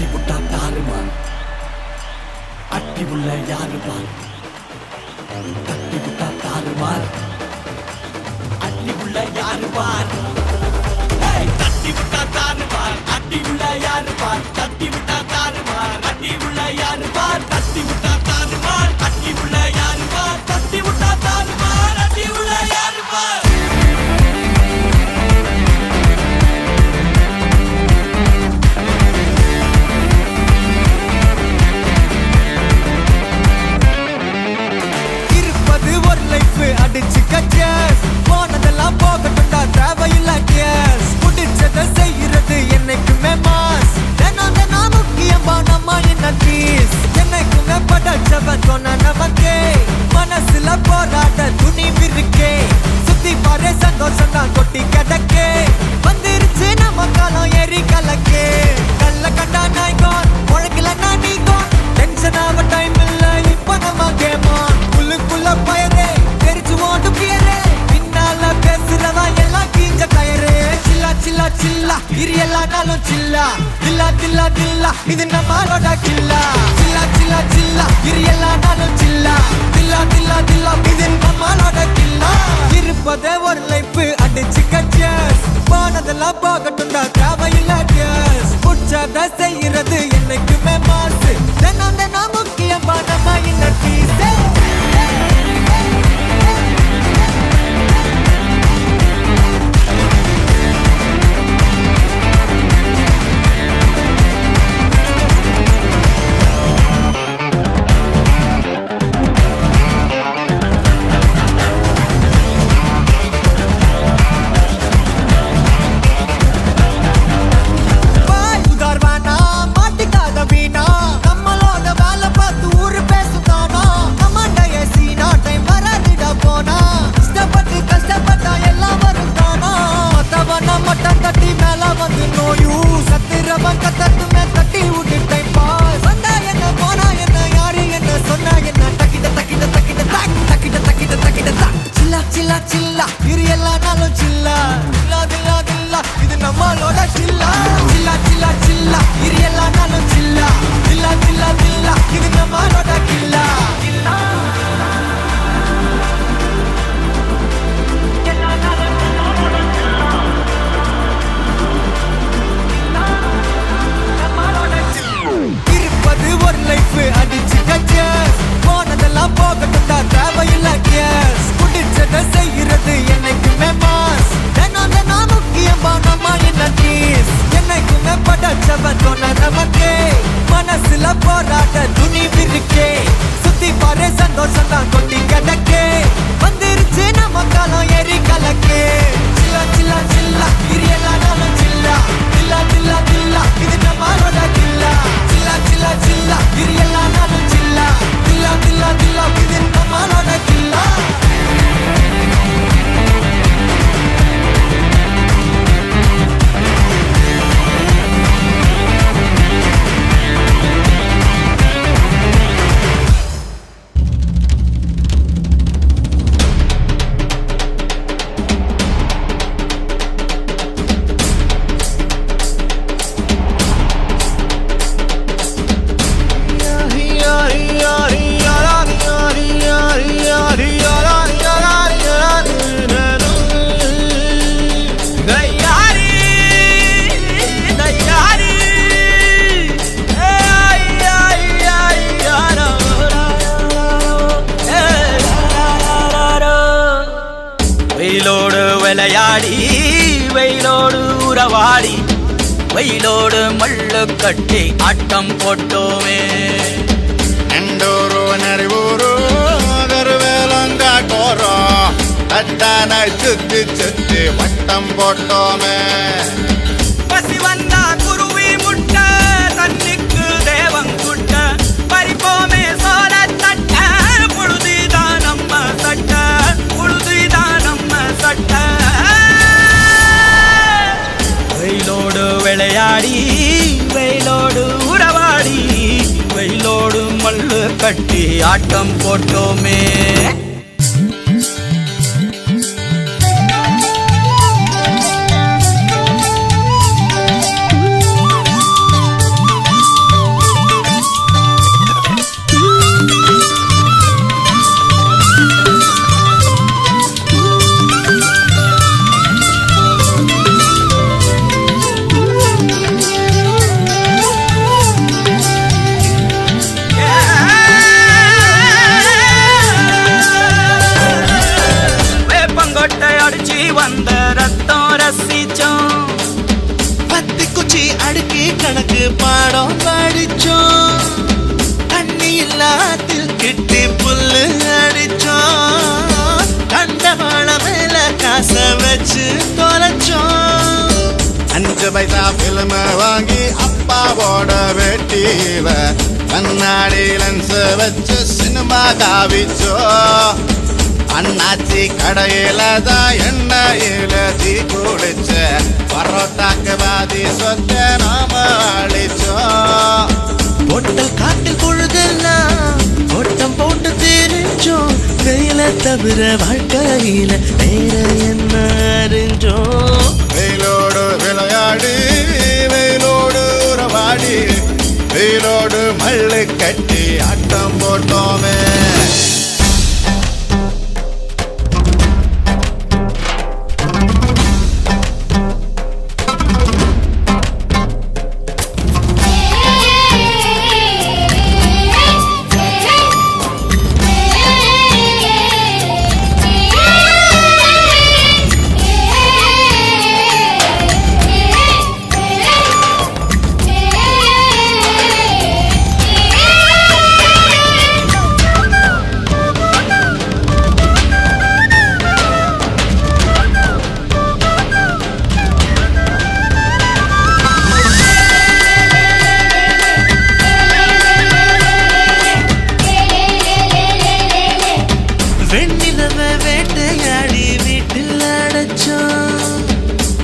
தட்டி விட்டா தாறுமாறு அட்டி உள்ள யாரு பார் தட்டி விட்டா தாறுமாறு அட்டி உள்ள யாரு பார் தட்டி விட்டா தாறுமாறு அட்டி உள்ள யாரு பார் தட்டி விட்டா தாறுமாறு அட்டி உள்ள யாரு பார் தட்டி விட்டா தாறுமாறு அட்டி உள்ள யாரு பார் தட்டி விட்டா தாறுமாறு அட்டி உள்ள யாரு பார் அடிச்சு கச்சஸ் போனதெல்லாம் போகட்டும்டா தேவையில்ல கேஸ் புடிச்சதை செய்யறது என்னைக்குமே மாஸ் தினம் முக்கியமா நம்ம என்ன பீஸ் என்னைக்குமே படைச்சவன் சொன்ன நமக்கே மனசுல போராட்ட துணிவு இருக்கே சுத்தி பாரு சந்தோஷம் தான் கொட்டி கிடக்கே வந்துருச்சு நம்ம காலம் ஏறி கலக்கே கல்ல கண்டா நாய்கோன் உழக்கலன்னா நீங்கோன் டென்ஷன் ஆக டைம் இல்ல இப்ப நம்ம கேமா உள்ளுக்குள்ள பயரே பின்னால பேசுறவா எல்லாம் கீஞ்ச கயரு சில்லா சில்லா சில்லா இரு எல்லா நாளும் சில்லா தில்லா தில்லா தில்லா இது நம்மளோட கில்லா சில்லா சில்லா சில்லா இரு எல்லா நாளும் சில்லா தில்லா தில்லா தில்லா இது நம்மளோட கில்லா இருப்பதே ஒரு லைஃப் அடிச்சு கச்சஸ் போனதெல்லாம் போகட்டும்டா தேவையில்ல கேஸ் புடிச்சத செய்யறது என்னைக்குமே மாசு தினம் முக்கியமா நம்ம இன்ன பீஸே மனசுல போராட்ட துணிவு இருக்கே சுத்தி பாரு சந்தோஷம் தான் கொட்டி கிடக்கே வந்துருச்சு நம்ம காலம் ஏறி கலக்கே சில்லா சில்லா சில்லா இரு எல்லா நாளும் சில்லா தில்லா தில்லா தில்லா இது நம்மளோட கில்லா சில்லா சில்லா சில்லா இரு எல்லா நாளும் சில்லா தில்லா தில்லா தில்லா இது நம்மளோட கில்லா வெயிலோடு விளையாடி வெயிலோடு உறவாடி வெயிலோடு மல்லு கட்டி ஆட்டம் போட்டோமே எண்டூரு நரிவூரு கருவேலங்காட்டோரோ அத்தான சுத்தி சுத்தி வட்டம் போட்டோமே பசி வந்தா குருவி முட்ட தண்ணிக்கு தேவம் குட்ட பறிப்போமே சோழ தட்ட புழுதிதான் நம்ம சட்ட புழுதிதான் நம்ம சட்ட வெயிலோடு விளையாடி வெயிலோடு உறவாடி வெயிலோடு மல்லு கட்டி ஆட்டம் போட்டோமே பாடம் படிச்சோம், தண்ணி இல்லாத்தில் கிட்டி புல்லு அடிச்சோம், கண்டவாள மேல காச வச்சு தொலைச்சோம். 5 பைசா பிலிம வாங்கி அப்பாவோட வெட்டிவ கண்ணாடி லென்ஸ் வச்சு சினிமா காவிச்சோ. அண்ணாச்சி கடையில தான் எண்ணெயில தீ குடிச்ச பரோட்டாக்கு பாதி சொத்த நாம அழிச்சோம். பொட்டல் காட்டில் பொழுதெல்லாம் ஓட்டம் போட்டு தெரிஞ்சோம், வெயில தவிர வாழ்க்கையில வேற என்ன அறிஞ்சோம். வெயிலோடு விளையாடி வெயிலோடு உறவாடி வெயிலோடு மல்லு கட்டி ஆட்டம் போட்டோமே. வெண்ணிலவ வேட்டையாடி வீட்டில் அடைச்சோம்,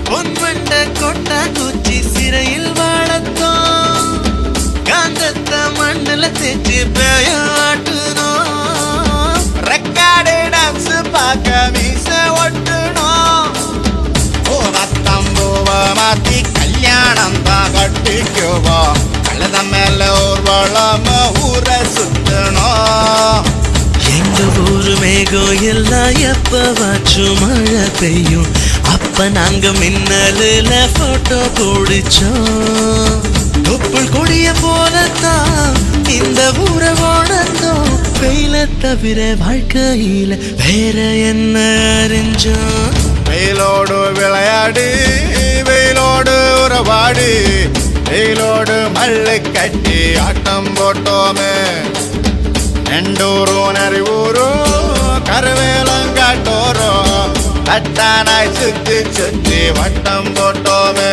பொன்வண்ட கொட்டா குச்சி சிறையில் வாழத்தோம், காந்தத்தை மண்ணில் தேச்சு பேயாட்டுனோம், ரெக்கார்டு டான்ஸ் பார்க்க மீச ஒட்டுனோம். பூவத்தம்பூவ மாத்தி கல்யாணம் தான் கட்டிக்குவோம், கழுத மேல ஊர்வலம் ஊரை சுத்தணும். எங்க ஊரு மேகம் எல்லாம் எப்பவாச்சும் மழை பெய்யும், அப்ப நாங்க மின்னலுல போட்டோ பிடிச்சோம். தொப்புள் கொடிய போலத்தான் இந்த ஊரை வாழ்ந்தோம், வெயில தவிர வாழ்க்கையில வேற என்ன அறிஞ்சோம். வெயிலோடு விளையாடி வெயிலோடு உறவாடி வெயிலோடு மல்லு கட்டி ஆட்டம் போட்டோமே. எண்டூரும் நரிவூரும் கருவேலங்காட்டோரும் தட்டானாய் சுத்தி சுத்தி வட்டம் போட்டோமே.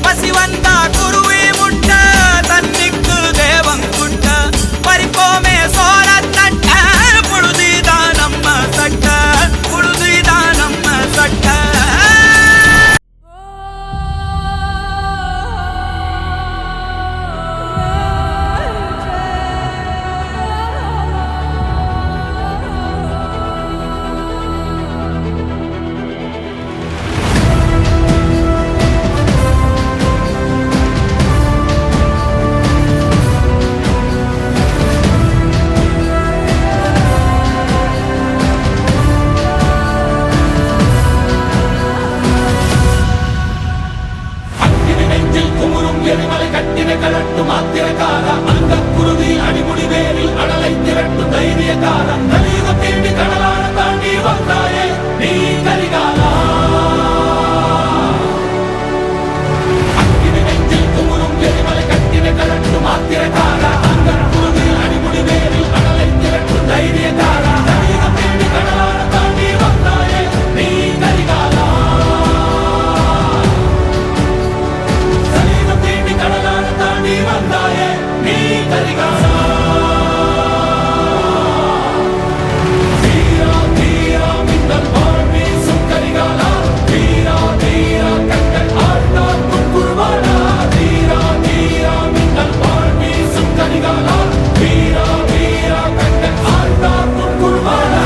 பசி வந்தா குருவி முட்ட தண்ணிக்கு தேவம் குட்ட பறிப்போமே சோர தட்ட புழுதிதான் நம்ம சட்ட புழுதிதான் நம்ம சட்ட. எரிமலை கட்டின கலட்டும் ஆத்திரக்கார அந்த குருதி அடிமுடி வேரில் அடலை திரட்டும் தைரியக்கார கலியுகம் தேடி கடலான தாண்டி வந்தாயே நீ கரிகாலா. அக்கினி நெஞ்சில் குமுறும் எரிமலை கட்டின கலட்டும் ஆத்திரக்கார அந்த குருதி அடிமுடி வேரில் அடலை திரட்டும் தைரியக்கார கலியுகம் தேடி கடலான தாண்டி வந்தாயே நீ கரிகாலா. கடலான தாண்டி வந்தாயே நீ கரிகாலா. தீரா தீரா மின்னல் போல் வீசும் கரிகாலா, தீரா தீரா கண்கள் ஆழ்ந்தார் குறுவாடா. தீரா தீரா மின்னல் போல் வீசும் கரிகாலா, தீரா தீரா கண்கள் ஆழ்ந்தார் குறுவாடா.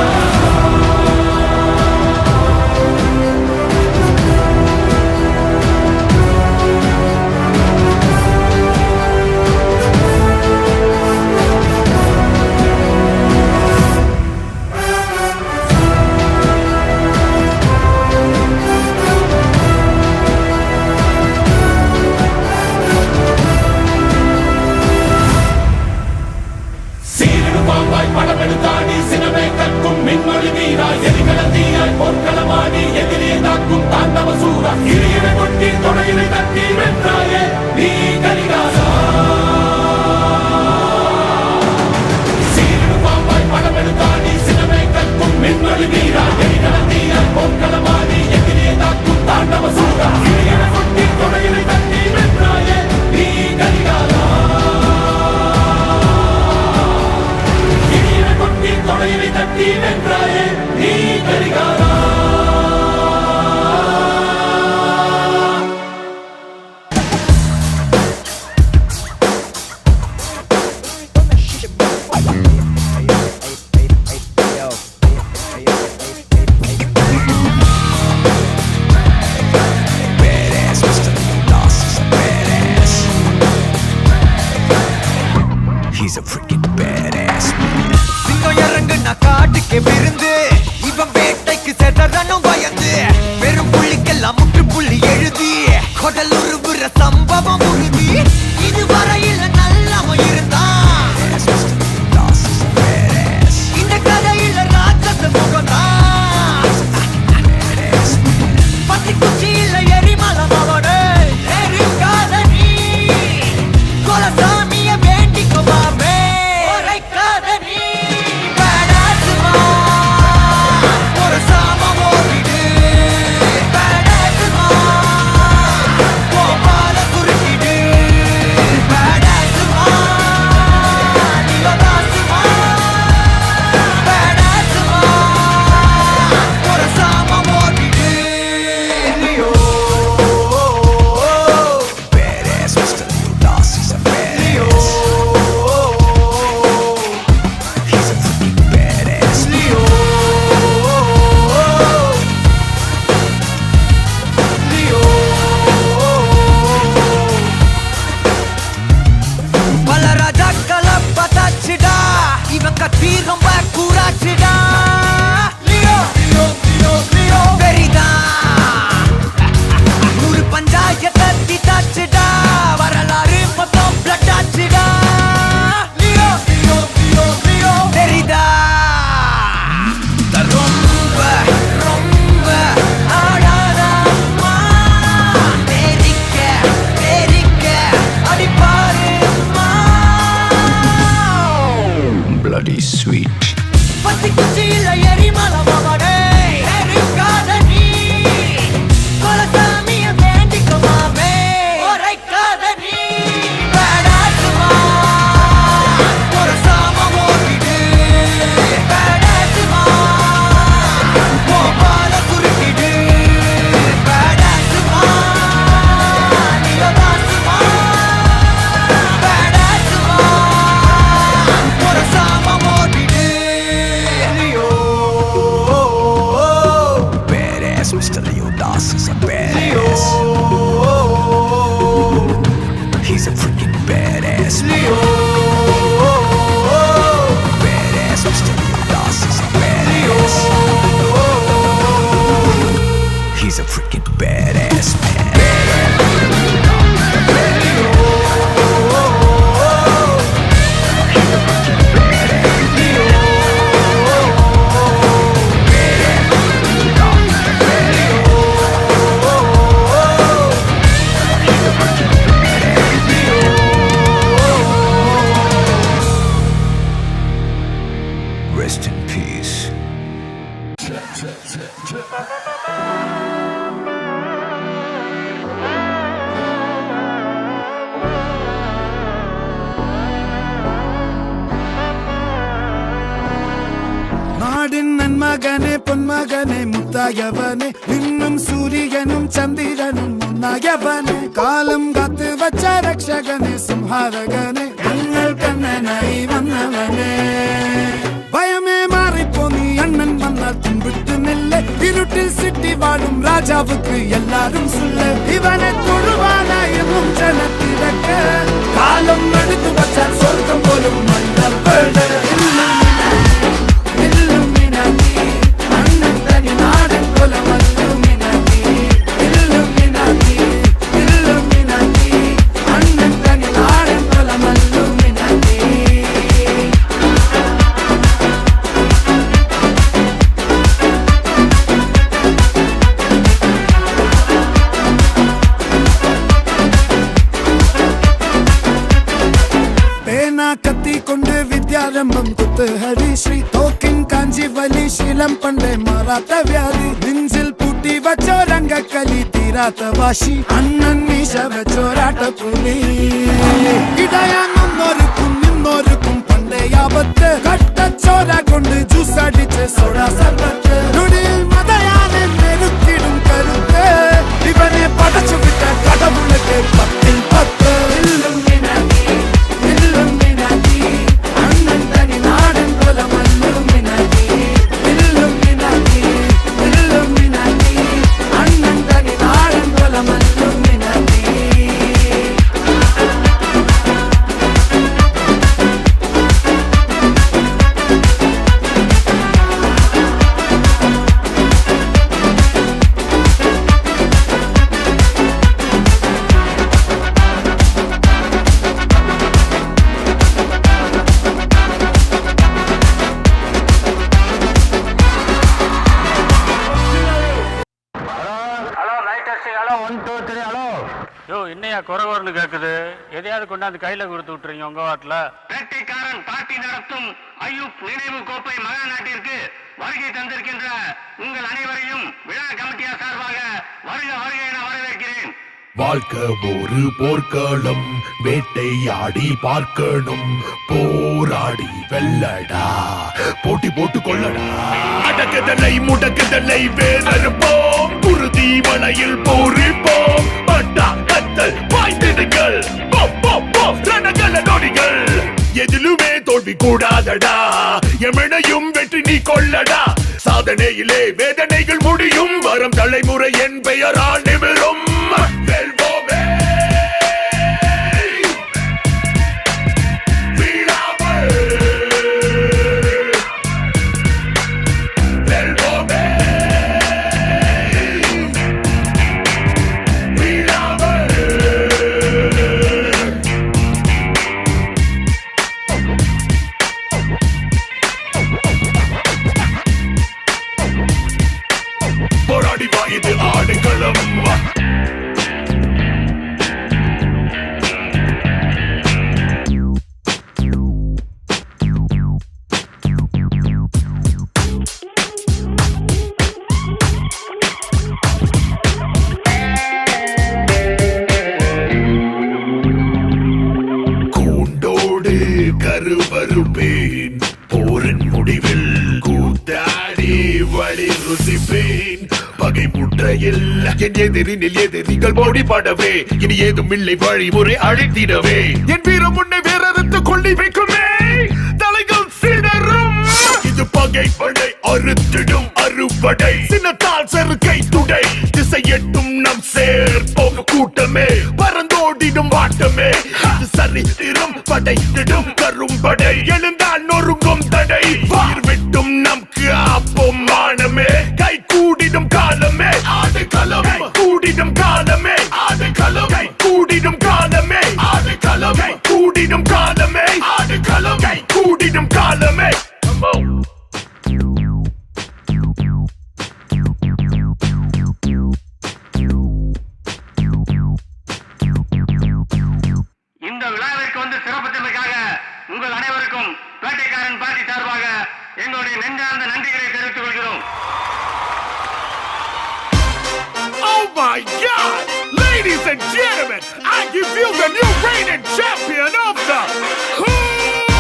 He's a freaking badass man. சிங்கம் இறங்குனா காட்டுக்கே விருந்து இவன் வேட்டைக்கு செதறனும் பயந்து வெறும் புள்ளிக்கெல்லாம் முற்றுப்புள்ளி எழுதி கொடல் உருவுற சம்பவம் உறுதி இதுவரையில் நல்லவன் இருந்தான் இந்த கதையில ராட்சச முகம்தான் பத்தி குச்சியில எரிமலம் அவனே எரிக்காத நீ கொலசாமிய வேண்டிக்குமாமே உரைக்காத நீ பேடாசுமா ஒரு சாமம் ஓடிடு பேடாசுமா கோபால குறுக்கிடு பேடாசுமா நிலதாசுமா பேடாசுமா ஒரு சாமம் ஓடிடு Leo Badass Mr. Leo Das. He's a badass. He's a freaking badass man. Leo Leo பல ராஜாக்களை பதாச்சுடா இவன் கத்தி ரொம்ப கூறாச்சுடா லியோ லியோ லியோ லியோ வெரிதான் 100 பஞ்சாயத்தை தீத்தாச்சுடா வரலாறு மொத்தம் பிளட் ஆச்சுடா லியோ லியோ லியோ லியோ வெரிதா ரொம்ப ரொம்ப ஆடாதம்மா தெரிக்க தெரிக்க அடிப்பாருமா Bloody sweet. பத்தி குச்சியில எரிமலம் அவனே எரிக்காத நீ கொலசாமிய வேண்டிக்குமாமே உரைக்காத நீ பேடாசுமா ஒரு சாமம் ஓடிடு பேடாசுமா கோபால குறுக்கிடு பேடாசுமா நிலதாசுமா பேடாசுமா ஒரு சாமம் ஓடிடு Leo Badass Mr. Leo Das. He's a badass. He's a freaking badass man. Badass Mr. Leo Das. He's a badass. He's a freaking badass man. Rest in peace. நாடின் நன்மகனே பொன்மகனே முத்தாயவனே இன்னும் சூரியனும் சந்திரனும் முன்னாயவனே காலம் காத்து வச்ச ரக்ஷகனே சம்ஹாரகனே கண்ணல் கண்ணனை வந்தவனே பயமே மாறிப்போ நீ அண்ணன் வந்தால் தும்பிட்டு நெல்ல இருட்டில் சிட்டி வாழும் ராஜாவுக்கு எல்லாரும் சொல்ல இவனை தொழுவானாயும் ஜனத்திறக்க காலம் எடுத்து வச்சால் சொர்க்கம் போலும் மன்னப்பட Illuminati, அண்ணன் தனி நாடன் குலம் Illuminati, Illuminati, Illuminati, அண்ணன் தனி நாடன் குலம் Illuminati. பேனா கத்தி கொண்டு வித்யாரம்பம் குத்து ஹரிஸ்ரீ தோக்கின் காஞ்சி வலி ஷீலம் பண்டை மாறாத்த வியாதி நெஞ்சில் பூட்டி வச்சோ ரங்க கலி தீராத்த வாஷி அண்ணன் மீச வச்சோராட்ட புலி இடையான் முன்னோருக்கும் இன்னொருக்கும் பண்டை ஆபத்து கட்ட சோரா கொண்டு ஜூஸ் அடிச்சு சோடா சர்பத்து நுடியில் மதையான நெருக்கிடும் கருத்து இவனே படைச்சு விட்ட கடவுளுக்கு 10 Illuminati, Illuminati, அண்ணன் தனி நாடன் குலம் Illuminati, Illuminati, Illuminati, அண்ணன் தனி நாடன் குலம் Illuminati. என்னையா குறவர்னு கேக்குது? எதையாவது கொண்டாந்து கையில கொடுத்து விட்டுறீங்க உங்க வாட்டில. வேட்டைக்காரன் பார்ட்டி நடத்தும் ஐயூப் நினைவு கோப்பை மகாநாட்டிற்கு வருகை தந்திருக்கின்ற உங்கள் அனைவரையும் விழா கமிட்டியார் சார்பாக வருக வருக என வரவேற்கிறேன். வாழ்க்கை ஒரு போர்க்களம், வேட்டையாடி பார்க்கணும், போராடி வெல்லடா, போட்டி போட்டு கொள்ளடா. அடக்குதலை முடக்குதலை வேறறுப்போம், குருதி வலையில் போரிப்போம், பட்டா கத்தல் பாய்ந்திடுங்கள், ரணகல நொடிகள், எதிலுமே தோல்வி கூடாதடா, எமனையும் வெற்றி நீ கொள்ளடா. சாதனையிலே வேதனைகள் முடியும், வரும் தலைமுறை என் பெயரால் நிமிரும். வெல்வோமே வீழாமல், வெல்வோமே வீழாமல். போராடி வா, இது ஆடுகளம். கூண்டோடு கருவறுப்பேன், போரின் முடிவில் கூத்தாடி வழி ருசிப்பேன். பகை முற்றையில் என் எதிரினில் எதிரிகள் போடி படவே, இனி ஏதும் இல்லை வழிமுறை அழைத்திடவே. என் வீரம் முன்னே வேறறுத்து கொள்ளி வைக்குமே, தலைகள் சிதறும். இது பகை படை அறுத்திடும் அறுவடை, சின்னத்தால் செருக்கை துடை, திசை எட்டும் நம் சேர்ப்போம் கூட்டமே, பறந்தோடிடும் வாட்டமே. இது சரித்திரம் படைத்திடும் கரும்படை, எழுந்தால் நொறுங்கும் தடை, வார் விட்டும் நம் காப்போம் மானமே. கை கூடிடும் காலமே ஆடு களம், கூடிடும் காலமே ஆடு களம், கூடிடும் காலமே ஆடு களம், கூடிடும் காலமே ஆடு களம், கூடிடும் காலமே. இந்த விழாவிற்கு வந்து சிறப்பித்தமைக்காக உங்கள் அனைவருக்கும் வேட்டைக்காரன் பார்ட்டி சார்பாக எங்களுடைய நெஞ்சார்ந்த நன்றிகளை தெரிவித்துக் கொள்கிறோம். Oh my God! Ladies and gentlemen, I give you the new reigning champion of the Hood!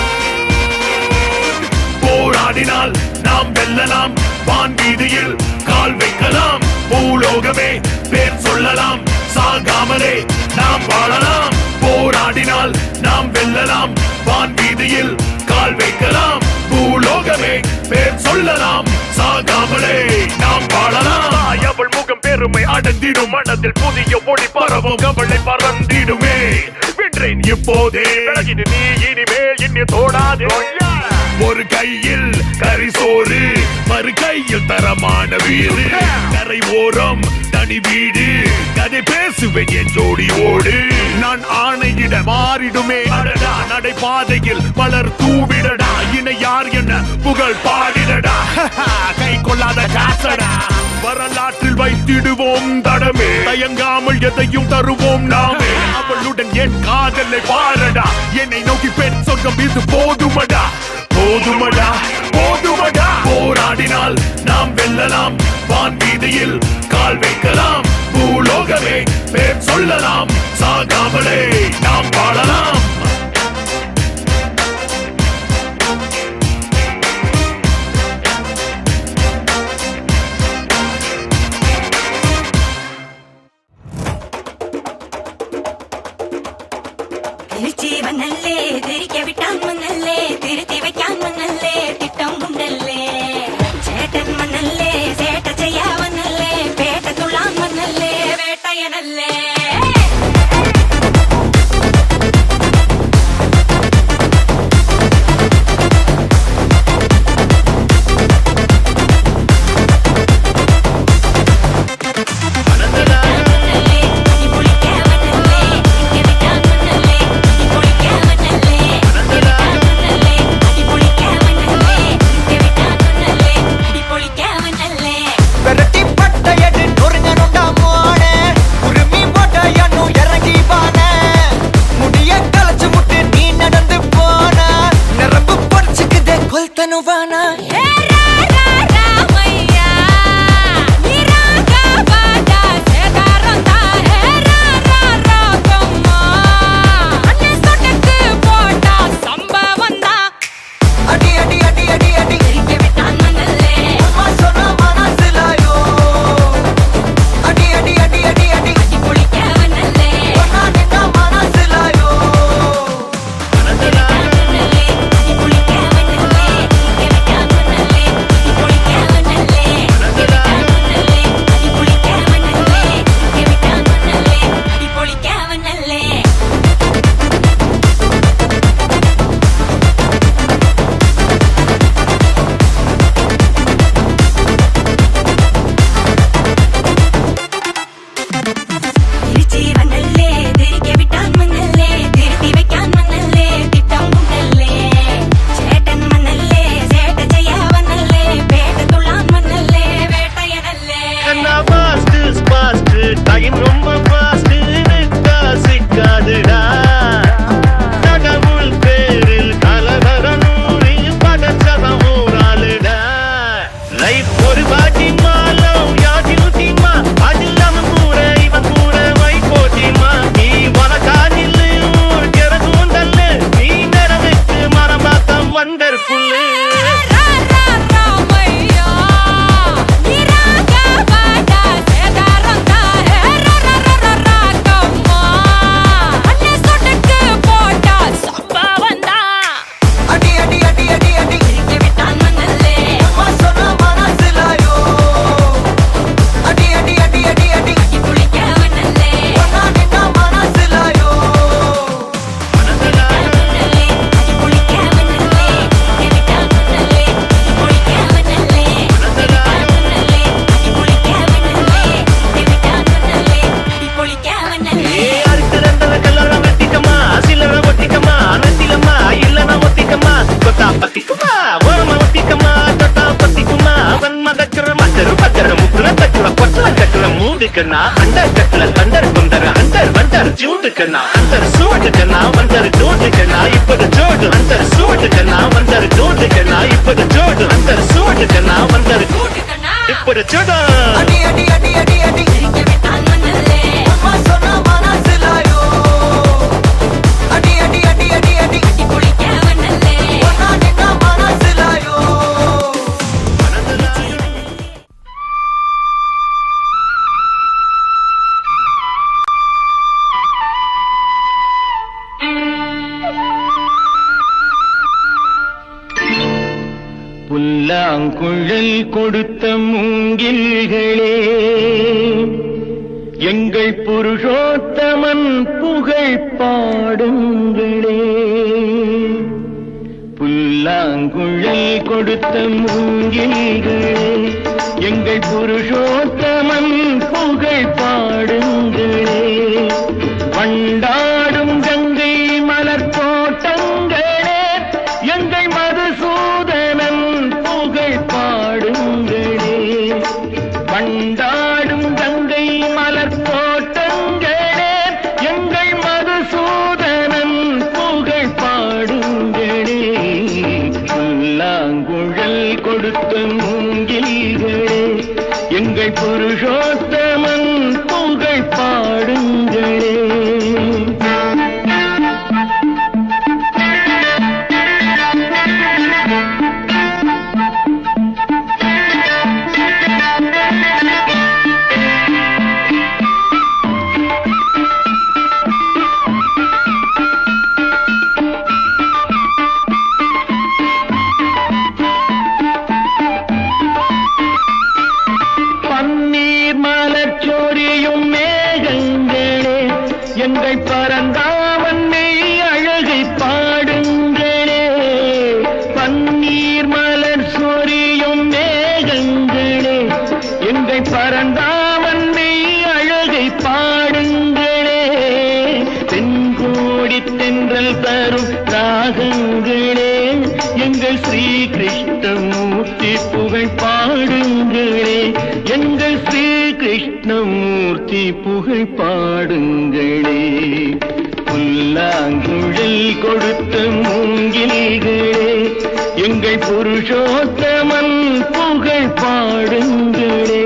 போராடினால் நாம் வெல்லலாம், வான் வீதியில் கால் வைக்கலாம், பூலோகமே பேர் சொல்லலாம், சாகாமலே நாம் வாழலாம். போராடினால் நாம் வெல்லலாம், வான் வீதியில் கால் வைக்கலாம், பூலோகமே பேர் சொல்லலாம், சாகாமலே நாம் வாழலாம். அவள் முகம் பெருமை அடந்திடும், மனதில் புதிய ஒளி பரவும், கவலை பறந்திடுமே. வென்றேன் இப்போதே, விலகிடு நீ இனிமேல் என்னை தோடாதே. ஒரு கையில் கரிசோறு, மறு கையில் தரமான வீடு, கரை ஓரம் தனி வீடு, கதை பேசுவேன் என் ஜோடியோடு. நான் ஆணையிட மாறிடுமே அடடா, நடைபாதையில் மலர் தூவிடடா, இணை யார் என்ன புகழ் பாடிடடா. கை கொள்ளாத காசடா, வரலாற்றில் வைத்திடுவோம் தடமே, தயங்காமல் எதையும் தருவோம் நாமே. அவளுடன் என் காதலை பாரடா, என்னை நோக்கி பெண் சொர்க்கம் இது போதுமடா, போதுமடா போதுமடா. போராடினால் நாம் வெல்லலாம், வான் வீதியில் கால் வைக்கலாம், பூலோகமே பேர் சொல்லலாம், சாகாமலே நாம் வாழலாம். திருச்சி மண்ணல்லே, திரிக்க விட்டான் மண்ணல்லே, திருத்தி வைக்கான் மண்ணல்லே, திட்டம் உண்டல்லே. சேட்டன் மண்ணல்லே, சேட்ட செய்யா மண்ணல்லே, பேட்ட துள்ளான் மண்ணல்லே, வேட்டையனல்லே. கண்ணா அண்டர் கட்ல தண்டர் குந்தர் அண்டர் வண்டர் ஜூடு கண்ணா அண்டர் சூடு கண்ணா வண்டர் ஜூடு கண்ணா இப்பது ஜோடு அண்டர் சூடு கண்ணா வண்டர் ஜூடு கண்ணா இப்பது ஜோடு அண்டர் சூடு கண்ணா வண்டர் இப்பது ஜோடு அடி அடி அடி அடி அடி சிரிக்க விட்டான் மண்ணல்லே அம்மா சொன்ன மனசிலாயோ அடி அடி அடி அடி அடி கட்டி குளிக்க வண்ணல்லே ஒன்னா நின்ன மனசிலாயோ புல்லாங்குழல் கொடுத்த மூங்கில்களே எங்கள் புருஷோத்தமன் புகழ் பாடுங்களே புல்லாங்குழல் கொடுத்த மூங்கில்களே எங்கள் புருஷோத்தமன் புகழ் பாடுங்களே வண்டாடும் கங்கை மலர் தோட்டங்களே எங்கள் மதுசூதனன் புகழ் பாடுங்களே வண்டாடும் கங்கை மலர் தோட்டங்களே எங்கள் மதுசூதனன் புகழ் பாடுங்களே புல்லாங்குழல் கொடுத்த மூங்கில்களே எங்கள் புருஷோத்தமன் புகழ் பாடுங்களே பன்னீர் மலர்ச்சோரியும் மேகங்களே எங்கள் பரந்தாமன் மெய் அழகை பாடுங்களே பன்னீர் மலர் சொரியும் மேகங்களே எங்கள் பரந்தாமன் மெய் அழகை பாடுங்களே தென்கோடி தென்றல் தரும் ராகங்களே எங்கள் ஸ்ரீ கிருஷ்ணமூர்த்தி புகழ் பாடுங்களே எங்கள் ஸ்ரீ கிருஷ்ணமூர்த்தி புகழ் பாடுங்களே புல்லாங்குழல் கொடுத்த மூங்கில்களே எங்கள் புருஷோத்தமன் புகழ் பாடுங்களே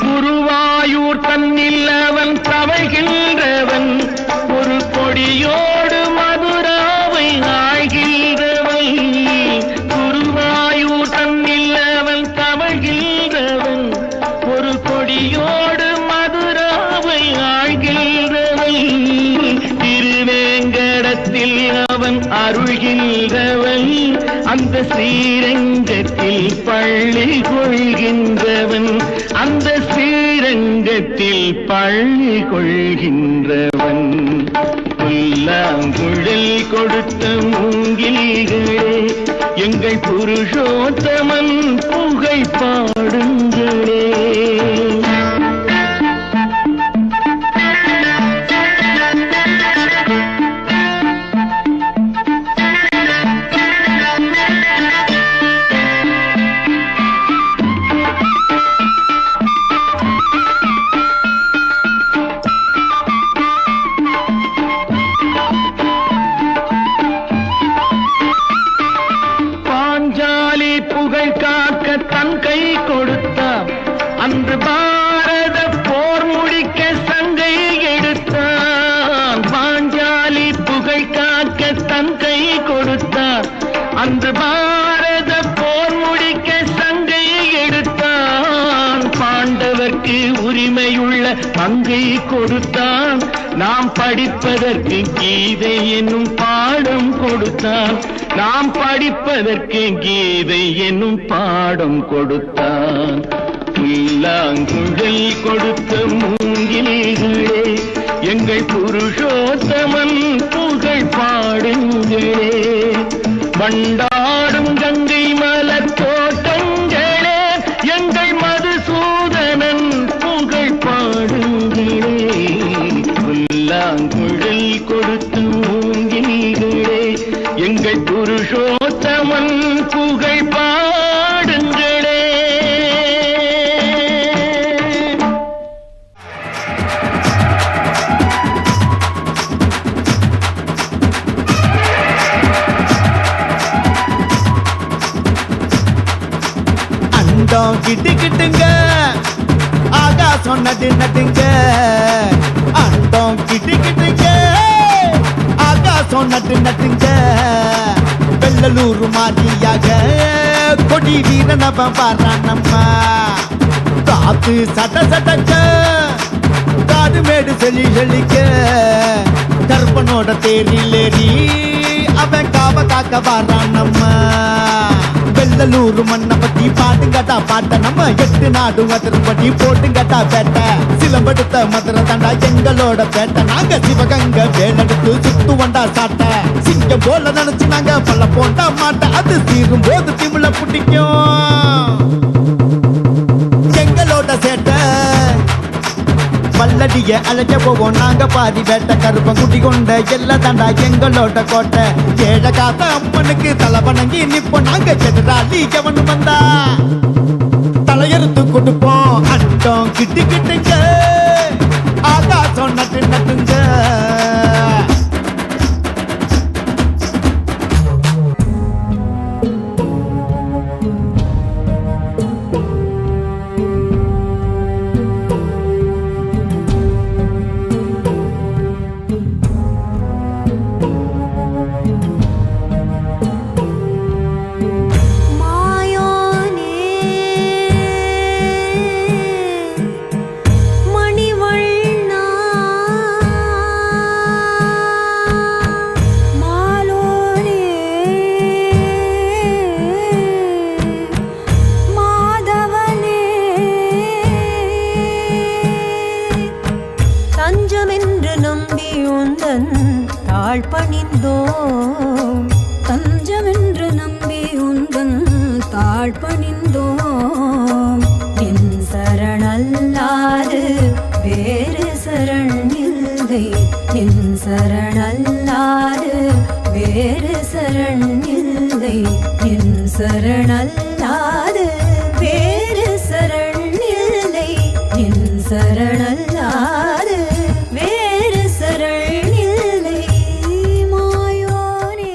குருவாயூர் தன்னில் அவன் தவழ்கின்றவன் ஒரு கொடியோடு மதுராவை ஆழ்கின்றவன் குருவாயூர் தன்னில் அவன் தவழ்கின்றவன் ஒரு கொடியோடு மதுராவை ஆழ்கின்றவன் திருவேங்கடத்தில் அவன் அருள்கின்றவன் அந்த ஸ்ரீரங்கத்தில் பள்ளி கொள்கின்றவன் அந்த ஸ்ரீரங்கத்தில் பள்ளி கொள்கின்றவன் புல்லாங்குழல் கொடுத்த மூங்கில்களே எங்கள் புருஷோத்தமன் புகழ் பாடுங்களே பாஞ்சாலி புகழ் காக்க தன் கை கொடுத்தான் அன்று பாரத போர் முடிக்க சங்கை எடுத்தான் பாஞ்சாலி புகழ் காக்க தன் கை கொடுத்தான் அன்று பாரத போர் முடிக்க சங்கை எடுத்தான் பாண்டவர்க்கு உரிமையுள்ள பங்கை கொடுத்தான் நாம் படிப்பதற்கு கீதை என்னும் பாடம் கொடுத்தான் நாம் படிப்பதற்கு கீதை என்னும் பாடம் கொடுத்தான் புல்லாங்குழல் கொடுத்த மூங்கில்களே எங்கள் புருஷோத்தமன் புகழ் பாடுங்களே வண்டாடும் கங்கை மலர் தோட்டங்களே எங்கள் மதுசூதனன் புகழ் பாடுங்களே புல்லாங்குழல் கொடுத்த மூங்கில்களே எங்கள் புருஷோத்தமன் புகழ் பாடுங்களே. அண்டம் கிட்டு கிட்டுங்க ஆகாசம் நடு நடுங்க அண்டம் கிட்டு கிட்டுங்க ஆகாசம் நட்டு நட்டுங்க வெள்ளலூர் மாதிரியாக கொடி வீரனவன் பாரானம்மா காத்து சட்ட சட்டக்க காடு மேடு செல்லி செல்லிக்க கருப்பனோட தேரிலேறி அவன் காவ காக்க பாரானம்மா வெள்ளலூர் மண்ணை பத்தி பாட்டுங்கட்டா பாட்ட நம்ம 8 நாடு அதிரப்படி போட்டுங்கட்டா பேட்ட சிலம்படுத்த மதுரை தாண்டா எங்களோட பேட்ட நாங்க சிவகங்க வேலெடுத்து சுத்து வண்டா சாட்ட சிங்கம் போல நினைச்சு நாங்க பல்ல போண்டா மாட்ட அது தீரும் போது திமிழ பிடிக்கும் எங்களோட சேட்ட பல்லடிய அழைக்க போவோம் நாங்க பாதி வேட்ட கருப்பம் குட்டி கொண்ட எல்லாம் தாண்டா எங்களோட கோட்டை ஏழ காத்த அம்மனுக்கு தலை வணங்கி நிப்போம் நாங்க செதுராளி எவனு வந்தா தலையெடுத்து கொடுப்போம் அண்டம் கிட்டு கிட்டுங்க ஆகாசம் நட்டு நட்டுங்க தஞ்சமென்று நம்பி உந்தன் தாழ் பணிந்தோம் என் சரணல்லாது வேறு சரண் இல்லை என் சரணல்லாது வேறு சரண் இல்லை என் சரணல்லாது வேறு சரண் இல்லை என் சரணல்லாது வேறு சரண் இல்லை மாயோனே.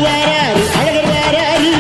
வாராரு அழகர் வாராரு.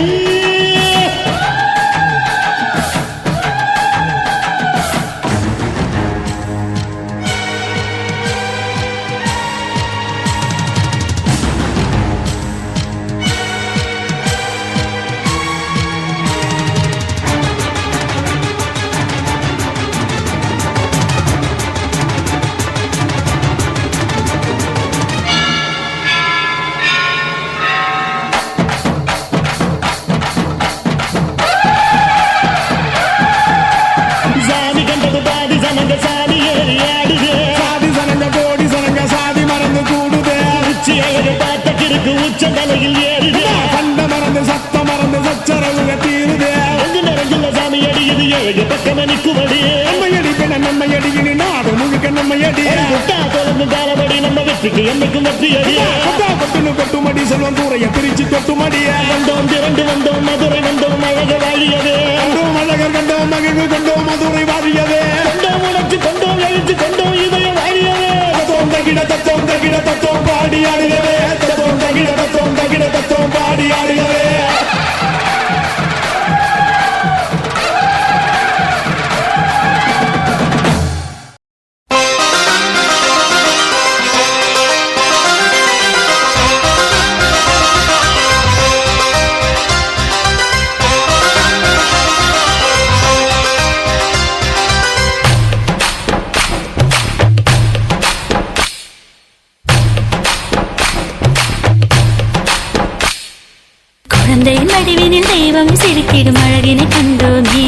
சாமி கண்டது பாதி சனங்க சாமி ஏறி ஆடுது. சாதி சனங்க கோடி சனங்க சாதி மறந்து கூடுதே. உச்சி அழகு பார்த்த கிறுக்கு உச்ச தலையில் ஏறுது. கண்ட மறந்து சத்த மறந்து சச்சரவுக தீருதே. அங்கு நிறைஞ்சுள்ள சாமி அடியுது ஏழு பக்கம் நிற்குமடி. நம்மையடி பெண நம்மையடி இனி நாடு முழுக்க நம்மையடி. முட்டா தொடர்ந்து தாரபடி நம்ம வெற்றிக்கு என்னைக்கும் வெற்றி அடி. கொட்டுன்னு கொட்டுமடி செல்வம் கூரைய பிரிச்சு கொட்டுமடி. வந்தோம் திரண்டு வந்தோம் மதுரை வந்தோம் அழக வாழியது. கண்டோம் அழகர் கண்டோம் மகிழ்வு கண்டோம் மதுரை வாழியதே. கொண்டோம் உணர்ச்சி கொண்டோம் எழுச்சி கொண்டோம் இதயம் வாழியது. தத்தோம் தகிட தத்தோம் தகிட தத்தோம் பாடி ஆடுகிறே. தத்தோம் தகிட தத்தோம் தகிட தத்தோம் பாடி ஆடுகிறே. குழந்தையின் வடிவினில் தெய்வம் சிரித்திடும் அழகினை கண்டோமே.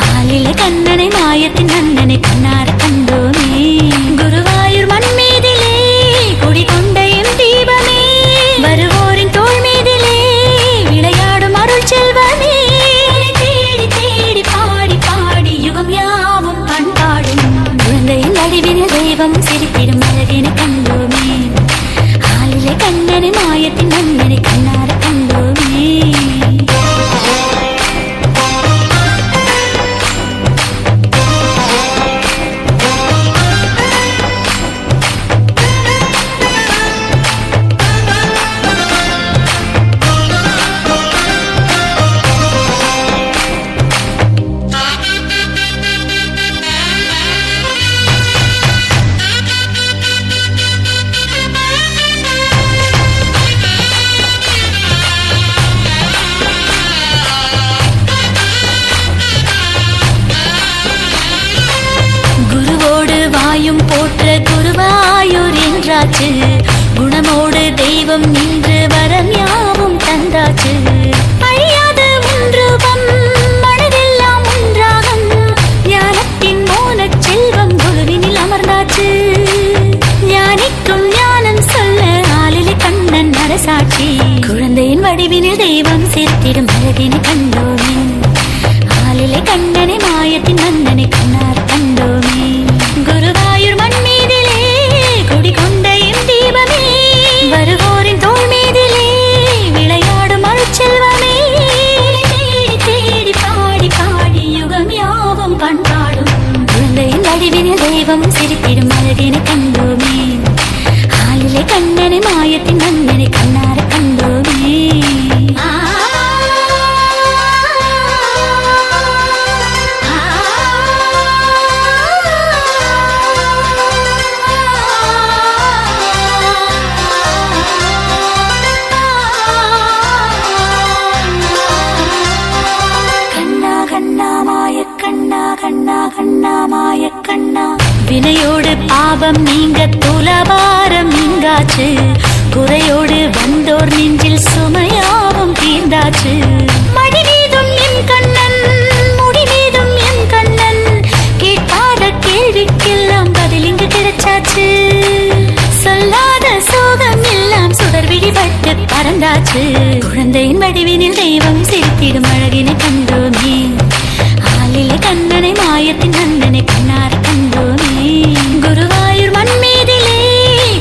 ஆளில கண்ணனை மாயத்தின் மன்னனை கண்ணார கண்டோமே. குருவாயூர் மண் மீதிலே குடிகொண்ட எம் தீபமே. வருவோரின் தோள் மீதிலே விளையாடும் அருள் செல்வமே. தேடி தேடி பாடி பாடி யுகம் யாவும் பண்பாடும். குழந்தையின் வடிவினில் தெய்வம் சிரித்திடும் அழகினை கண்டோமே. ஆளிலே கண்ணனை மாயத்தின் மன்னனை கண்ணார கண்டோமே. குருவோடு வாயும் போற்ற குருவாயூர் என்றாச்சு. குணமோடு தெய்வம் நின்று வரம் யாவும் தந்தாச்சு. அழியாத ஒன்றுவம் மனதெல்லாம் ஒன்றாகும். ஞானத்தின் மோனச் செல்வம் குருவினில் அமர்ந்தாச்சு. ஞானிக்கும் ஞானம் சொல்ல ஆளிலே கண்ணன் அரசாட்சி. குழந்தையின் வடிவினில் தெய்வம் சேர்த்திடும் அழகினை கண்டோமே. ஆளிலே கண்ணனை மாயத்தின் மன்னனை கண்ணார் கண்டோமே. குருவாயூர் மண் மீதிலே குடிகொண்ட எம் தீபமே. வருவோரின் தோள் மீதிலே விளையாடும் அருள் செல்வமே. தேடி தேடி பாடி பாடி யுகம் யாவும் பண்பாடும். குழந்தையின் வடிவினில் தெய்வம் சிரித்திடும் அழகினை கண்டோமே. ஆளிலே கண்ணனை மாயத்தின் மன்னனை கண்ணார கண்டோமே. வினையோடு பாவம் நீங்க துலபாரம் நீங்காச்சு. குறையோடு வந்தோர் நெஞ்சில் சுமையாவும் தீர்ந்தாச்சு. மடி மீதும் என் கண்ணன் முடி மீதும் என் கண்ணன். கேட்காத கேள்விக்கெல்லாம் பதில் இங்கு கிடைச்சாச்சு. சொல்லாத சோகம் எல்லாம் சுடர் விழிபட்டு பறந்தாச்சு. குழந்தையின் வடிவினில் தெய்வம் சிரித்திடும் அழகினை கண்டோமே. ஆளிலே கண்ணனை மாயத்தின் மன்னனை கண்ணார கண்டோமே. குருவாயூர் மண் மீதிலே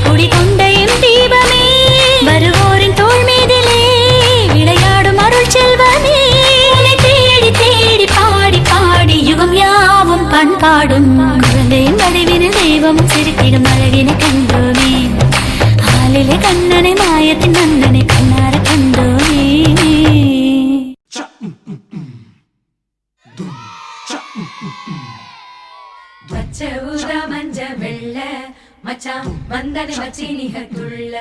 குடிகொண்ட எம் தீபமே. வருவோரின் தோள் மீதிலே விளையாடும் அருள் செல்வமே. தேடி தேடி பாடி பாடி யுகம் யாவும் பண்பாடும். குழந்தையின் வடிவினில் தெய்வம் சிரித்திடும் அழகினை கண்டோமே. ஆளிலே கண்ணனை மாயத்தின் மன்னனை கண்ணார கண்டோமே. வந்தனை மச்சினிகத்துள்ள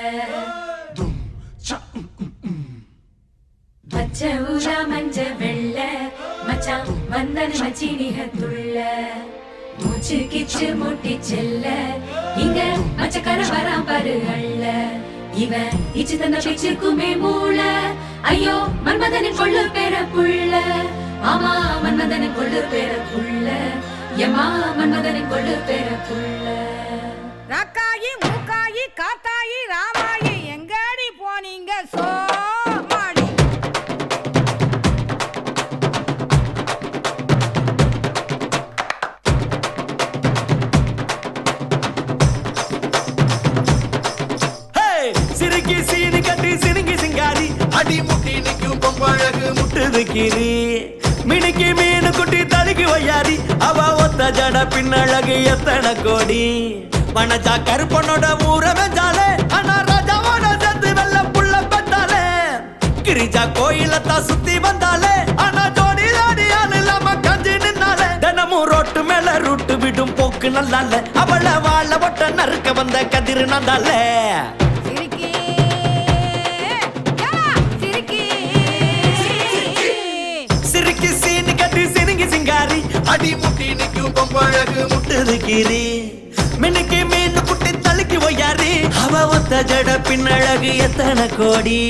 பச்சை ஊதா மஞ்ச வெள்ள மச்சான் வந்தனை மச்சினிகத்துள்ள மூச்சு கிச்சு மூட்டி செல்ல இங்க மச்சக்கர வரான் பாரு அள்ள இவன் இச்சு தந்த பிச்சுக்குமே மூள ஐயோ மன்மதனை கொள்ளு பேர புள்ள ஆமா மன்மதனை கொள்ளு பேர புள்ள எம்மா மன்மதனை கொள்ளு பேர புள்ள ராக்காயி மூக்காயி காத்தாயி ராமாயி எங்கடி போனீங்க சோமாடி சிறுக்கி சீனி கட்டி சிறுங்கி சிங்காரி அடி முட்டி நிற்கும் பொம்பழகு முட்டுது கீரி மினுக்கி மீனு குட்டி தடுக்கி வையாரி அவ ஒத்த ஜட பின்னழகு எத்தனை கோடி மனஜா கருப்பனோட ஊர வெஞ்சாலே ஆனா ராஜாவோட சேர்த்து வெள்ள புள்ள பெற்றாலே கிரிஜா கோயிலத்தான் சுத்தி வந்தாலே ஆனா ஜோடி ஜோடி ஆள் இல்லாம கஞ்சி நின்னாலே தினமும் ரோட்டு மேல ரூட்டு விடும் போக்கு நல்லால அவளை வாழ ஒட்ட நறுக்க வந்த கதிர் நந்தாலே சிறுக்கி சீனி கட்டி சிறுங்கி சிங்காரி அடி முட்டி நிற்கும் பொம்பழகு முட்டுது கீரி மினுக்கி மீன் குட்டி தழுக்கி ஒய்யாரி அவ ஒத்த ஜட பின்னழகு எத்தனை கோடி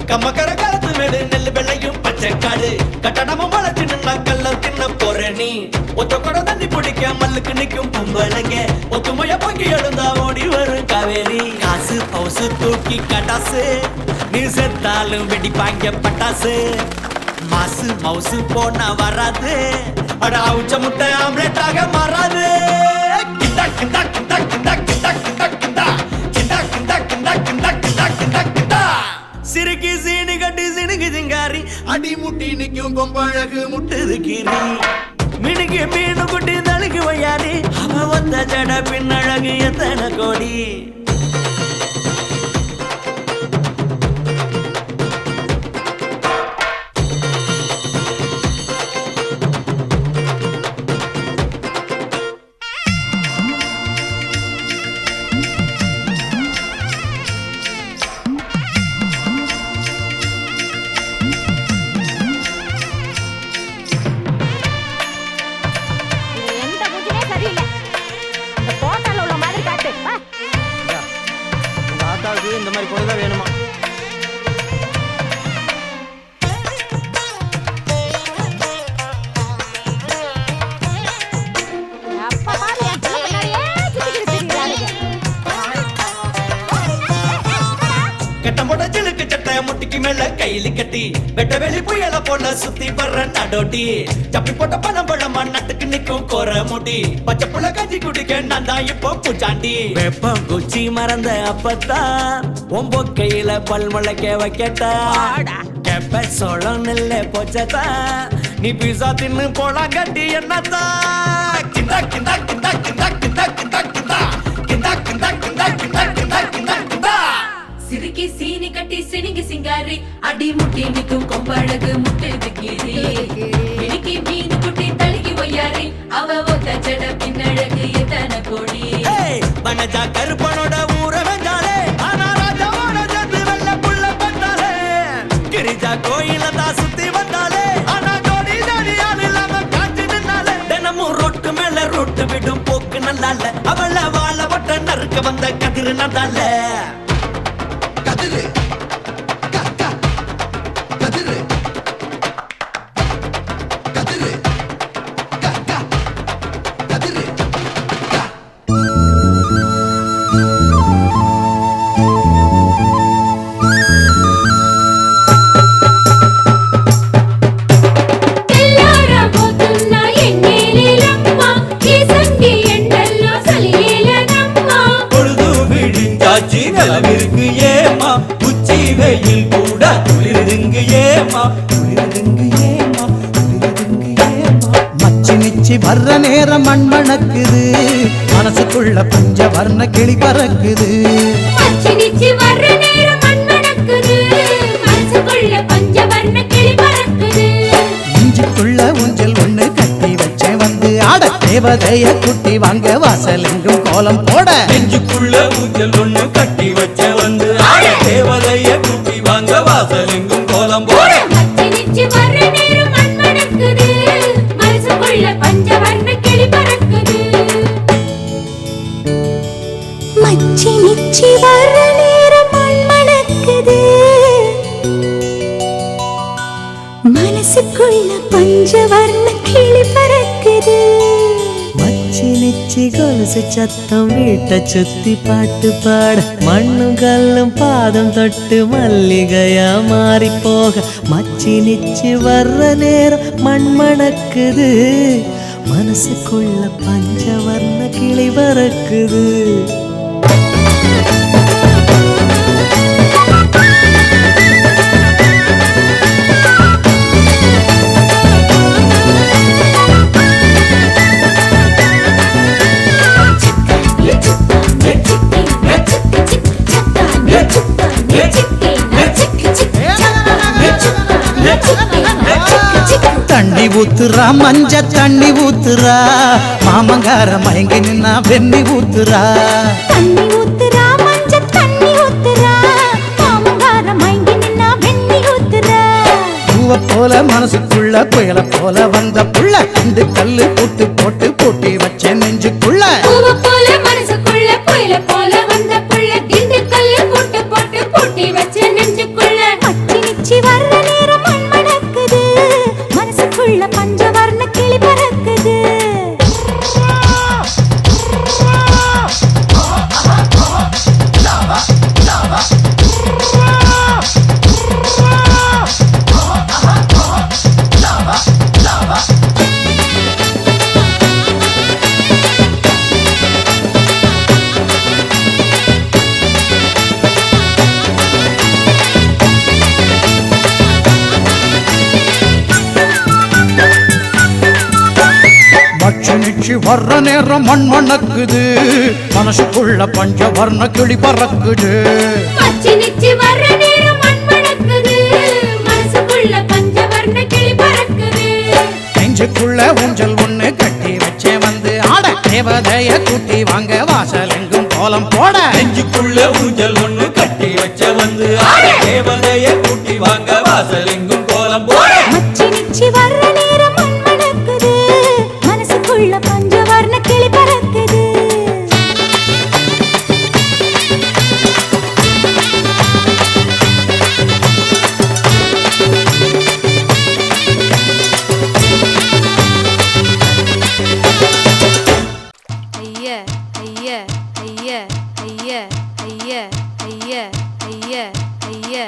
கம்மக்கர காலத்து மேடு நெல்லு வெள்ளையும் பச்சை காடு கட்டடமும் வளர்ச்சி நின்னா கல்ல தின்ன போற நீ ஒத்த கூட தண்ணி பிடிக்க மல்லுக்கு நிக்கும் பொம்பளைங்க ஒத்துமைய பொங்கி எழுந்தா ஓடி வரும் காவேரி காசு பவுசு தூக்கி கட்டாசு நீ செத்தாலும் வெடிப்பாங்க பட்டாசு மாசு மவுசு போனா வராது அட அவுச்ச முட்டை ஆம்லெட்டாக மாறாது கிண்டா கிண்டா கிண்டா கிண்டா கிண்டா கிண்டா கிண்டா கிண்டா கிண்டா கிண்டா கிண்டா கிண்டா கிண்டா கிண்டா சிறுக்கி சீனி கட்டி சினுங்கி சிங்காரி அடி முட்டி நிற்கும் பொம்பழகு முட்டுது கீரி மினுக்கு மீனு குட்டி தழுக்கு வையாரி அவ ஒத்த ஜட பின்னழகு எத்தனை கோடி இந்த மாதிரி பொண்ணு தான் வேணுமா கட்டம் போட்ட ஜிலுக்கு சட்டை முட்டிக்கு மேல கையில கட்டி வெட்ட வெளி புயல போல சுத்தி வர்ற நடோட்டி சப்பி போட்ட பழம் பழமா நட்டுக்கு நிக்கும் கோர முடி பச்சை புள்ள கஞ்சி குடிக்க நான் தான் இப்போ பூச்சாண்டி வெப்பம் குச்சி மறந்த அப்பத்தான் ஒம்போ கையில பல் முளைக்க வைக்கட்டா கெப்ப சோளம் நெல்ல போச்சதா நீ பீசா தின்னு போலாம் கட்டி என்னத்தா கிண்டா கிண்டா கிண்டா கிண்டா கிண்டா கிண்டா கிண்டா கிண்டா கிண்டா கிண்டா கிண்டா கிண்டா கிண்டா கிண்டா சிறுக்கி சீனி கட்டி சினுங்கி சிங்காரி அடி முட்டி நிற்கும் கொம்பழகு முட்டுது கீரி மினுக்கி மீன் குட்டி தழுகி ஒய்யாரி அவ ஒத்த ஜட பின்னழகு எத்தனை கோடி மனஜா கருப்பனோட ஊர வெஞ்சாலே ஆனா ராஜாவோட சேர்ந்து வெள்ள புள்ள பெற்றாலே கிரிஜா கோயில தான் சுத்தி வந்தாலே ஆனா ஜோடி ஜோடி ஆள் இல்லாம காஞ்சி நின்னாலே தினமும் ரோட்டு மேல ரோட்டு விடும் போக்கு நல்லால அவளை வாழ வட்ட நறுக்க வந்த கதிர் நந்தால கதிரு கதிரு கதிரு கதிரு நிலவிற்கு ஏமா உச்சி வெயில் கூட குளிருங்க ஏமா குளிருங்க ஏமா குளிருங்க ஏமா மச்சி நிச்ச நிச்சி வர்ற நேரம் மண் மணக்குது மனசுக்குள்ள பஞ்ச வர்ண கிளி பறக்குது மச்சி நிச்சி வர்ற நேரம் மண் மணக்குது மனசுக்குள்ள பஞ்ச வர்ண கிளி பறக்குது இஞ்சிக்குள்ள ஊஞ்சல் ஒண்ணு கட்டி வச்சேன் வந்து ஆட தேவதைய குட்டி வாங்க வாசல் எங்கும் கோலம் போட நெஞ்சுக்குள்ள ஊஞ்சல் ஒண்ணு கட்டி வச்ச வந்து ஆட தேவதைய குட்டி வாங்க வாசல் எங்கும் கோலம் போட மச்சி நிச்சி வர்ற நேரம் மண் மணக்குது மனசுக்குள்ள பஞ்ச வர்ண கிளி பறக்குது மச்சி நிச்சி வர்ற நேரம் மண் மணக்குது மனசுக்குள்ள பஞ்ச வர்ண கிளி பறக்குது மச்சி நிச்சி கொலுசு சத்தம் வீட்டை சுத்தி பாட்டு பாட மண்ணும் கல்லும் பாதம் தொட்டு மல்லிகையா மாறி போக மச்சி நிச்சி வர்ற நேரம் மண் மணக்குது மனசுக்குள்ள பஞ்ச வர்ண கிளி பறக்குது தண்ணி ஊத்துறா மஞ்ச தண்ணி ஊத்துறா மாமங்கார மயங்கி நின்னா வெண்ணி ஊத்துறா தண்ணி ஊத்துறா மஞ்ச தண்ணி ஊத்துறா மாமங்கார மயங்கி நின்னா வெண்ணி ஊத்துறா பூவ போல மனசுக்குள்ள புயல போல வந்த புள்ள இந்த கல்லு போட்டு போட்டு பூட்டி வச்ச நெஞ்சுக்குள்ள பூவ போல மனசுக்குள்ள புயல போல வந்த புள்ள இந்த கல்லு போட்டு போட்டு பூட்டி வச்ச நெஞ்சுக்குள்ள மச்சி நிச்சி வர்ற நேரம் மண் மணக்குது மனசுக்குள்ள பஞ்ச வர்ண கிளி பறக்குது மச்சி நிச்சி வர்ற நேரம் மண் மணக்குது மனசுக்குள்ள பஞ்ச வர்ண கிளி பறக்குது மச்சி நிச்சி வர்ற நேரம் மண் மணக்குது மனசுக்குள்ள பஞ்ச வர்ண கிளி பறக்குது நெஞ்சுக்குள்ள ஊஞ்சல் ஒண்ணு கட்டி வச்சே வந்து ஆட தேவதைய கூட்டி வாங்க வாசல் எங்கும் கோலம் போட நெஞ்சுக்குள்ள ஊஞ்சல் ஒண்ணு கட்டி வச்ச வந்து ஆட தேவதைய குட்டி வாங்க வாசல் எங்கும் கோலம் போட மச்சி நிச்சி வர்ற நேரம் மண் மணக்குது மனசுக்குள்ள பஞ்ச வர்ண கிளி பறக்குது ஐயா ஐயா ஐயா ஐயா ஐயா ஐயா ஐயா ஐயா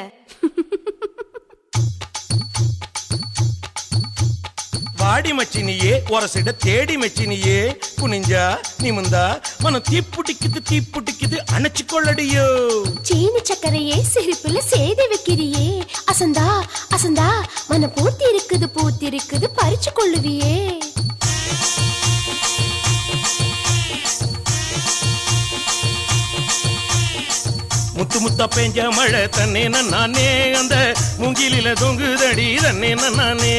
வாடி மச்சினியே ஒரசிட தேடி மச்சினியே குனிஞ்சா நிமிந்தா மனம் தீப்புட்டிக்குது அணைச்சு கொள்ளடியோ சீனி சக்கரையே சிரிப்புல சேதி வைக்கிறியே அசந்தா அசந்தா மன பூத்தி இருக்குது பறிச்சு கொள்ளுவியே முத்து முத்தா பெஞ்ச மழை தன்னே நானே அந்த மூங்கிலில தொங்குதடி தன்னே நானே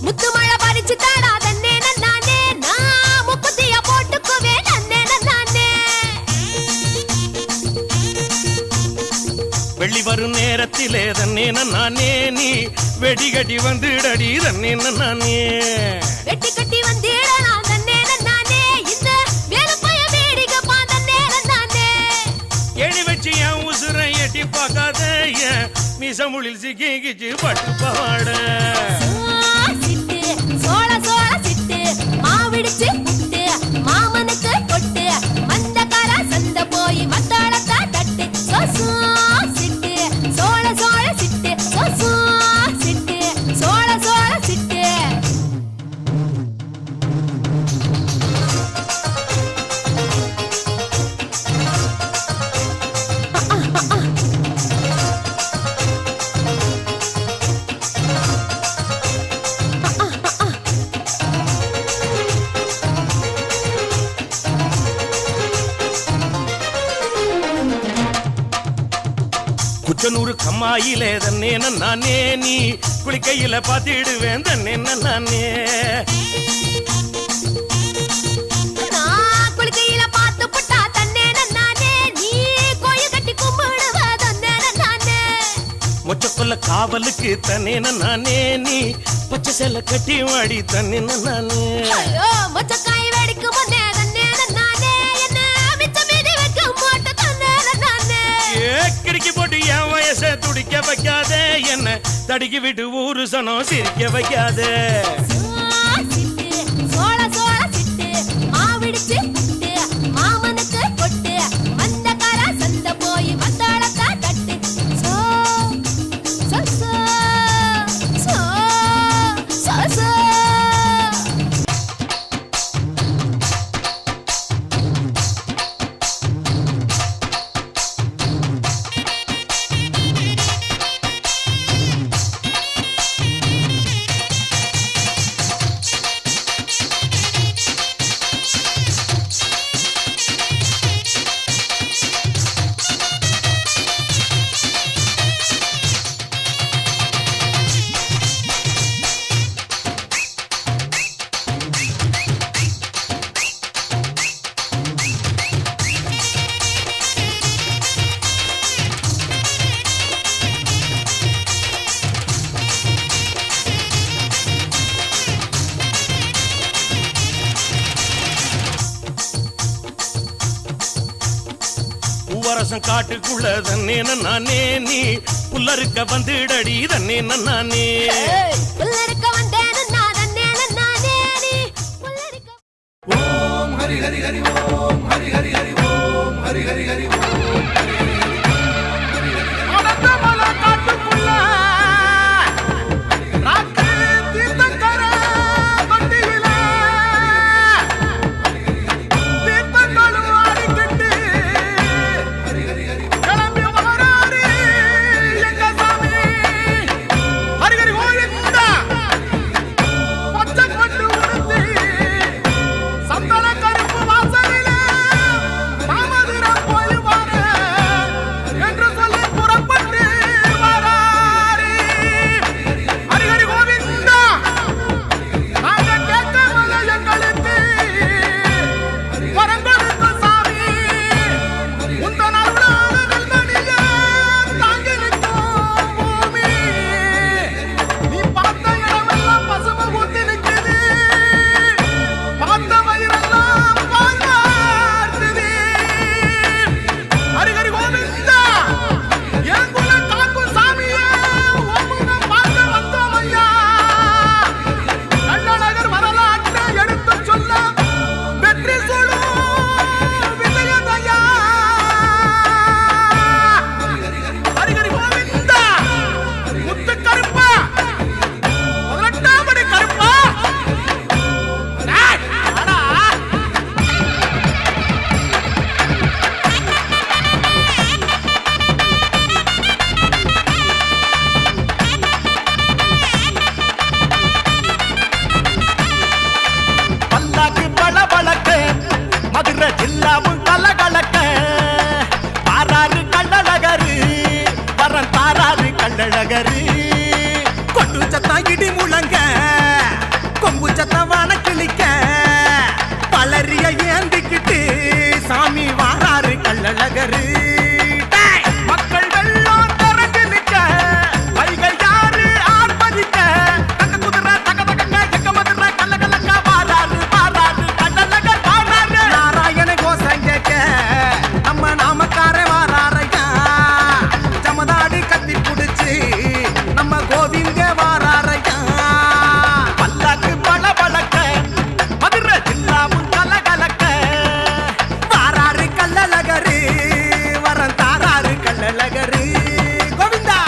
முத்து மழை பறிச்சு தாடா தன்னே நானே நான் முப்பத்திய போட்டுக்குவே நன்னே நானே வெள்ளி வரும் நேரத்திலே தன்னே நானே நீ வெடிகட்டி வந்துடடி தன்னே நானே வெட்டி கட்டி வந்திடலாம் தன்னே நானே இந்த வேலப்பைய வேடிக்க பாந்தன்னே நானே எடி வச்சு என் உசுரை எட்டி பார்க்காத என் மிசமுளில் சிக்கிச்சு பட்டு பாட சிட்டு சோள சோள சிட்டு மாவிடிச்சு புட்டு மாமனுக்கு கொட்டு மந்தக்கார சந்த போய் மத்தாளத்தா தட்டு சோசு சிட்டு சோள சோள சிட்டு சோசு சிட்டு சோள சோள சிட்டு குச்சனூரு கம்மாயிலே தன்னே நானே நீ குளிக்கையில பாத்திடுவேன் தன்னே நானே குளிக்கையில பாத்து புட்டா தன்னே நானே நீ கோயில் கட்டி கும்பிடுவ தன்னே நானே மொச்சக்கொல்ல காவலுக்கு தன்னே நானே நீ பச்சை செல்ல கட்டி வாடி தன்னே நானே ஐயோ மொச்சக்காய் வெடிக்கும் முன்னே தன்னே நானே என்ன மிச்ச மீதி வைக்க மாட்ட தன்னே நானே கிடுக்கி போட்டு என் வயசை துடிக்க வைக்காதே என்ன தடுக்கி விட்டு ஊரு சனம் சிரிக்க வைக்காதே சோள சோள சிட்டு மாவிடிச்சு மாமனுக்கு கொட்டு வந்த கார சந்த போய் வந்தாளக்கா தட்டு சோ சோ சோ சோ சோ சோ பூவரசம் காட்டுக்குள்ள தன்னே நானே நீ புல்லறுக்க வந்துடடி தன்னே நானே புல்லறுக்க வந்தேன் நான் தன்னே நானே நீ புல்லறுக்க ஓம் ஹரி ஹரி ஹரி ஓம் ஹரி ஹரி ஹரி ஓம் ஹரி ஹரி ஹரி கள்ளழகரு கொட்டு சத்தம் இடி முழங்க கொம்பு சத்தம் வான கிளிக்க பலரிய ஏந்திக்கிட்டு சாமி வாராரு கள்ளழகரு மக்கள் வெள்ளம் திரண்டு நிக்க வைகள் யாரு ஆர்ப்பரிக்க தங்க குதிரை தக தகங்க எக்க மதுரை கள்ள கள்ளங்க வாராரு வாராரு கள்ளழகர் வாராரு நாராயண கோஷம் கேட்க நம்ம நாமக்கார வாராரையா ஜமதாடி கத்தி புடிச்சு நம்ம கோவிந்த வாராரையா பல்லாக்கு பல பழக்க மதுரை ஜில்லாவும் கலகலக்க வாராரு கள்ளழகரு வரம் தாராரு கள்ளழகரு கோவிந்தா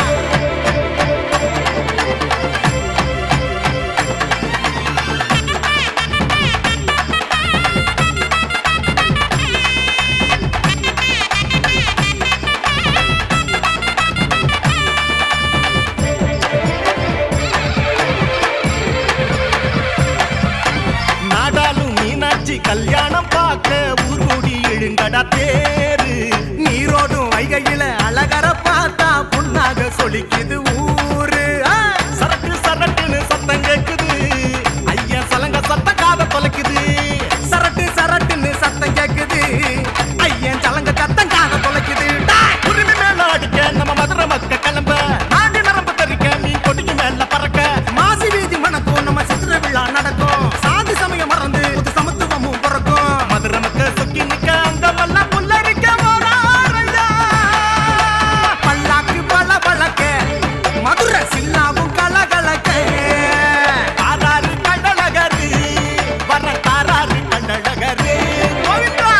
நாடாலும் மீனாட்சி கல்யாணம் பார்க்க ஊர் கூடி எழுங்கடா தேரு நீரோடும் வைகையில அழகர பார்த்தா பொன்னாக சொலிக்குது ஊரு சரட்டு சரட்டுன்னு சத்தம் கேக்குது ஐயா சலங்க சத்த காத தொலைக்குது சரட்டு சரட்டுன்னு சத்தம் கேக்குது ஐயன் சலங்க சத்தம் காத தொலைக்குது உரிமை மேல அடிக்க நம்ம மதுரை மக்க கிளம்ப நாடி நரம்பு தரிக்க மீன் கொடிக்கு மேல பறக்க மாசி வீதி மணக்கும் நம்ம சித்திர விழா நடக்கும் சாதி சமயம் மறந்து புது சமத்துவமும் பிறக்கும் மதுரை மக்க சொக்கி நிக்க அங்கமெல்லாம் புல்லரிக்க போறாரையா பல்லாக்கு பல பழக்க மதுரை சில்லாவும் கலகலக்க தாராறு கண்டழகரு வர தாராறு கண்டழகரு கோவிந்தா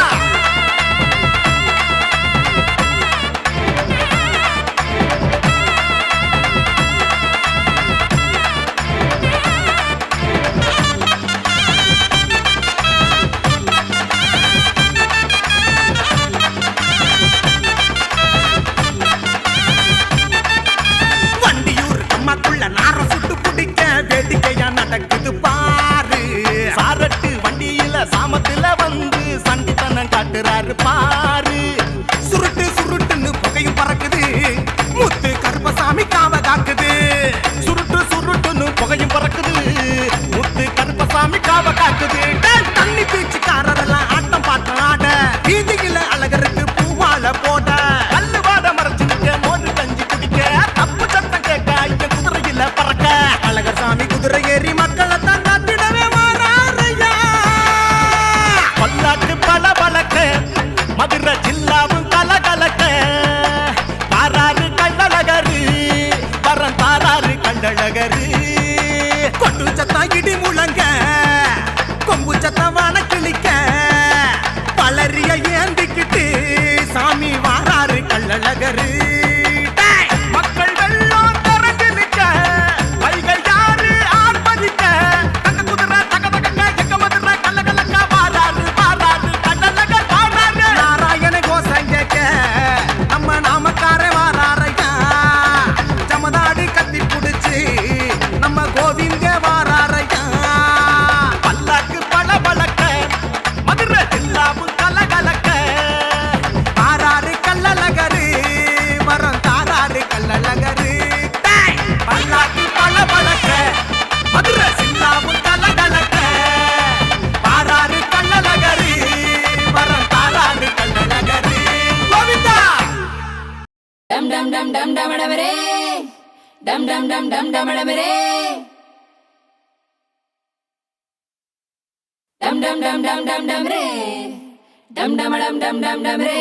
வண்டியூர் அம்மாக்குள்ள நார சுட்டு பிடிக்க வேடிக்கையா நடக்குது பாரு சாரட்டு வண்டியில சாமத்துல வந்து சண்டித்தனம் காட்டுறாரு பாரு சுருட்டு சுருட்டுன்னு புகையும் பறக்குது முத்து கருப்பசாமி காவ காக்குது சுருட்டு சுருட்டுன்னு புகையும் பறக்குது முத்து கருப்பசாமி காவ காக்குது தண்ணி பீச்சுக்காரரெல்லாம் ஆட்டம் பாட்டு ஆட வீதியில அழகருக்கு பூவால போட கல்லு வாட மறைச்சு நிக்க மோது கஞ்சி குடிக்க தப்பு சத்தம் கேட்க இங்க குதிரையில பறக்க அழகர் சாமி குதிரை ஏறி மக்களை தான் காத்திடவே மாறாரையா பல்லாட்டு பல பழக்க மதுரை ஜில்லாவும் கலகலக்க தாராறு கண்டழகரு வரம் தாராறு கண்டழகரு கொட்டு சத்தம் இடி முழங்க கொம்பு சத்தம் வான கிளிக்க பலரிய ஏந்திக்கிட்டு சாமி வாராரு கள்ளழகரு மக்கள் வெள்ளம் திறந்து நிக்க வைகை யாரு ஆர்ப்பரிக்க தங்க குதிரை தக தக எங்க மதுரை கள்ளகலக்க வாராரு வாராரு கள்ளழகர் வாராரு நாராயண கோஷம் கேட்க நம்ம நாமக்கார வாராரையா ஜமதாடி கத்தி புடிச்சு நம்ம கோவிந்த வாராரையா பல்லாக்கு பல பழக்க மதுரை ஜில்லாவும் கலகலக்க தாராறு கள்ளழகரு வரம் தாராறு கள்ளழகரு பல்லாக்கு பல பழக்க மதுரை ஜில்லாவும் கலகலக்க தாராறு கள்ளழகரு வரம் தாராறு கள்ளழகரு கோவிந்தா டம் டம் டம் டம் டமடமரே டம் டம் டம் டம் டமடமரே டம் டம் டம் டம் டம் டமரே டம் டமடம் டம் டம் டமரே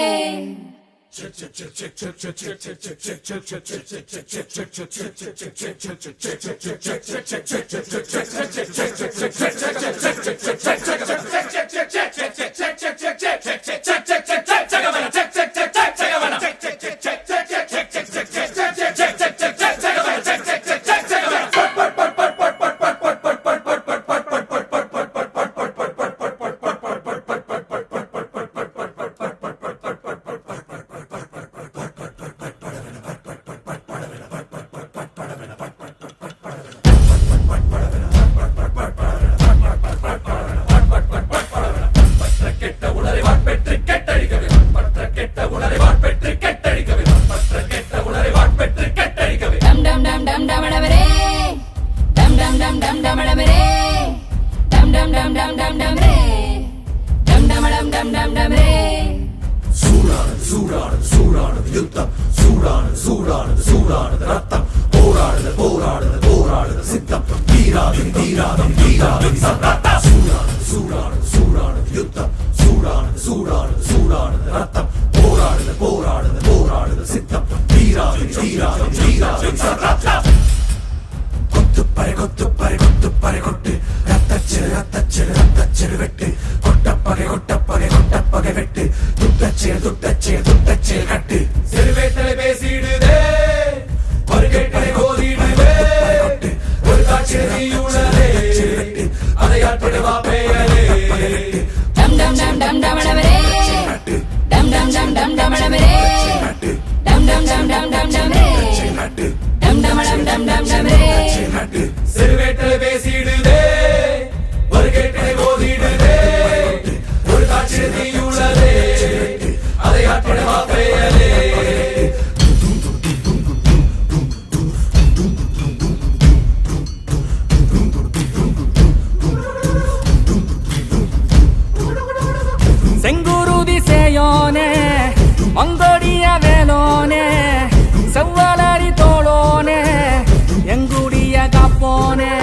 டம் டம் டம் டம் டமடமரே டம் டம் டம் டம் டமடமரே டம் டம் டம் டம் டம் டமரே டம் டமடம் டம் டம் டமரே சூடானது சூடானது சூடானது யுத்தம் சூடானது சூடானது சூடானது ரத்தம் போராடுது போராடுது போராடுது சித்தம் தீராது தீராது தீராது ரத்தம் சூடானது சூடானது சூடானது யுத்தம் சூடானது சூடானது சூடானது ரத்தம் போராடுது போராடுது போராடுது சித்தம் தீராது தீராது தீராது ரத்தம் கொத்துப்பறை கொத்துப்பறை கொத்துப்பறை கொட்டு ரத்தச்சிறு ரத்தச்சிறு ரத்தச்சிறு வெட்டு கொட்டப்பகை கொட்டப்பகை கொட்டப்பகை வெட்டு துட்டச்சிறு துட்டச்சிறு துட்டச்சிறு கட்டு சிறுவேட்டலை பேசிடுதே ஒரு கேட்டை கோதிடுவே ஒரு காட்சி தீயுடனே அதை ஆற்றிடுவா பெயரே டம் டம் டம் டம் டமடமரே டம் டம் டம் டம் டமடமரே டம் டம் டம் டம் டம் டமரே டம் டமடம் டம் டம் டமரே சிறுவேட்டலை பேசிடுதே ஒரு கேட்டை கோதிடுவே ஒரு காட்சி தீயுடனே அதை ஆற்றி செங்குருதி சேயோனே மங்கோடிய வேலோனே செவ்வலரி தோளோனே எங்குடிய காப்போனே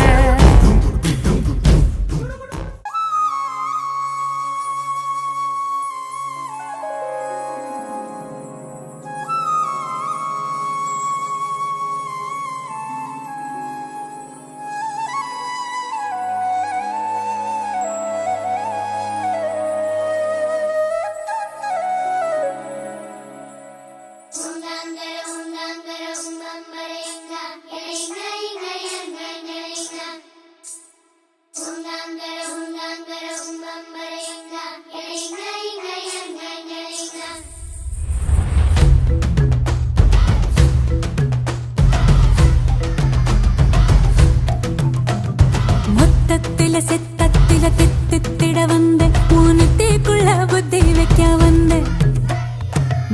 மொத்தத்தில செத்தத்தில தித்திட வந்த ஊனத்திக்குள்ள புத்தி வைக்க வந்த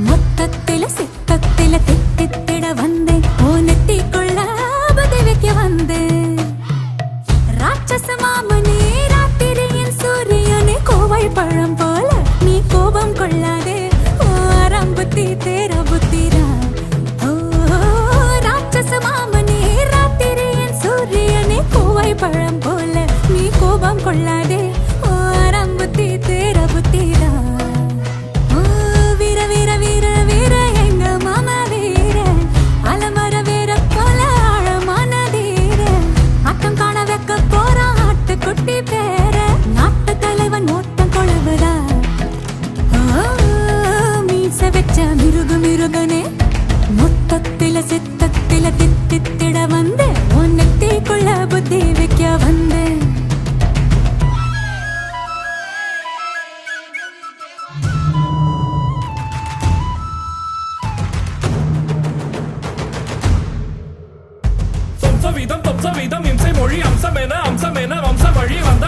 மொத்தத்தில செத்தத்தில தித்திட வந்த ஊனத்திக்குள்ள புத்தி வைக்க வந்த ராட்சச மாமனே ராத்திரியின் சூரியனே கோவை பழம் போல நீ கோபம் கொள்ளாதே ஆரம் புத்தி தேர புத்திரா ராட்சச மாமனே ராத்திரியின் சூரியனே கோவை பழம் போல நீ கோபம் கொள்ளாதே ஆரம் புத்தி தேர புத்திரா வீர வீர வீர வீர எங்க மாமா வீர அலமர வீர போல ஆழமான தீர ஆட்டம் காண வைக்க போற ஆட்டு குட்டி பேர நாட்டு தலைவன் ஓட்டம் கொழுவுதா மீச வச்ச மிருகு மிருகனே மொத்தத்தில சித்தத்தில தித்திட வந்து உன்னத்திக்குள்ள புத்தி வைக்க வந்தேன் வம்சவீதம் இம்சை மொழி அம்சமென வம்ச வழி வந்த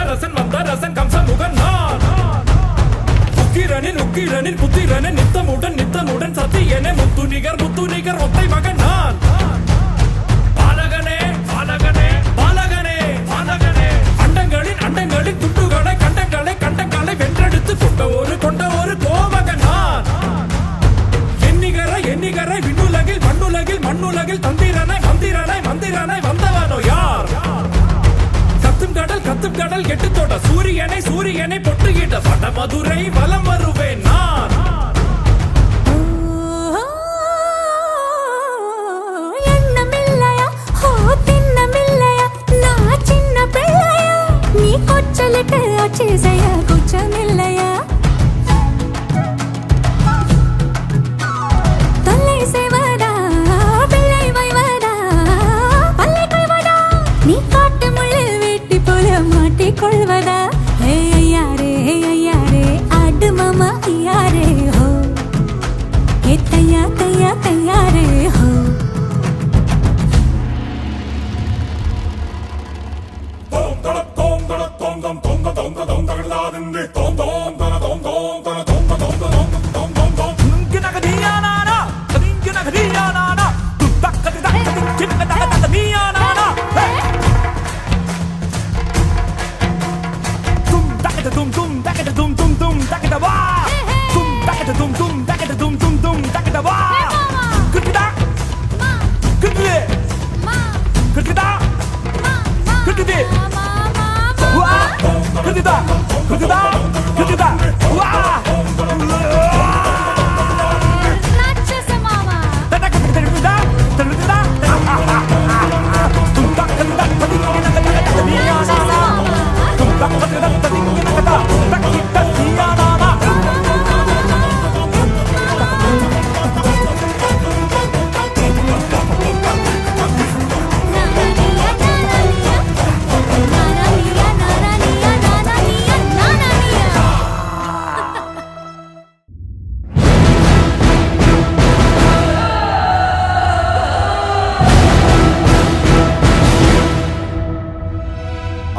ரசன் கம்ச முகன் நான் உக்கிரனின் புத்திரனின் நித்தமுடன் சத்தியனே முத்து நிகர் ஒத்தை மகன் நான் பாலகனே அண்டங்களின் துண்டுகளை கண்டங்களை வென்றெடுத்து கொண்ட ஒரு கோமகன் நான் எண்ணிகரை விண்ணுலகில் மண்ணுலகில் மந்திரனை வந்தவனோ யார் கத்தும் கடல் கெட்டு தொட சூரியனை பொட்டுகிட்ட வட மதுரை வலம் வருவேன் நான் எண்ணமில்லையா திண்ணமில்லையா நான் சின்ன பிள்ளையா நீ கொச்சலிட்டு ஆட்சி செய்ய குச்சமில்லையா தொல்லை செய்வதா பிள்ளை வைவதா பல்லை கொள்வதா நீ காட்டு முள்ளில் வேட்டி போல மாட்டிக்கொள்வதா ஐயாரே ஆடு மாமா ஐயாரே ஹோ ஏ தையாரே ஹோ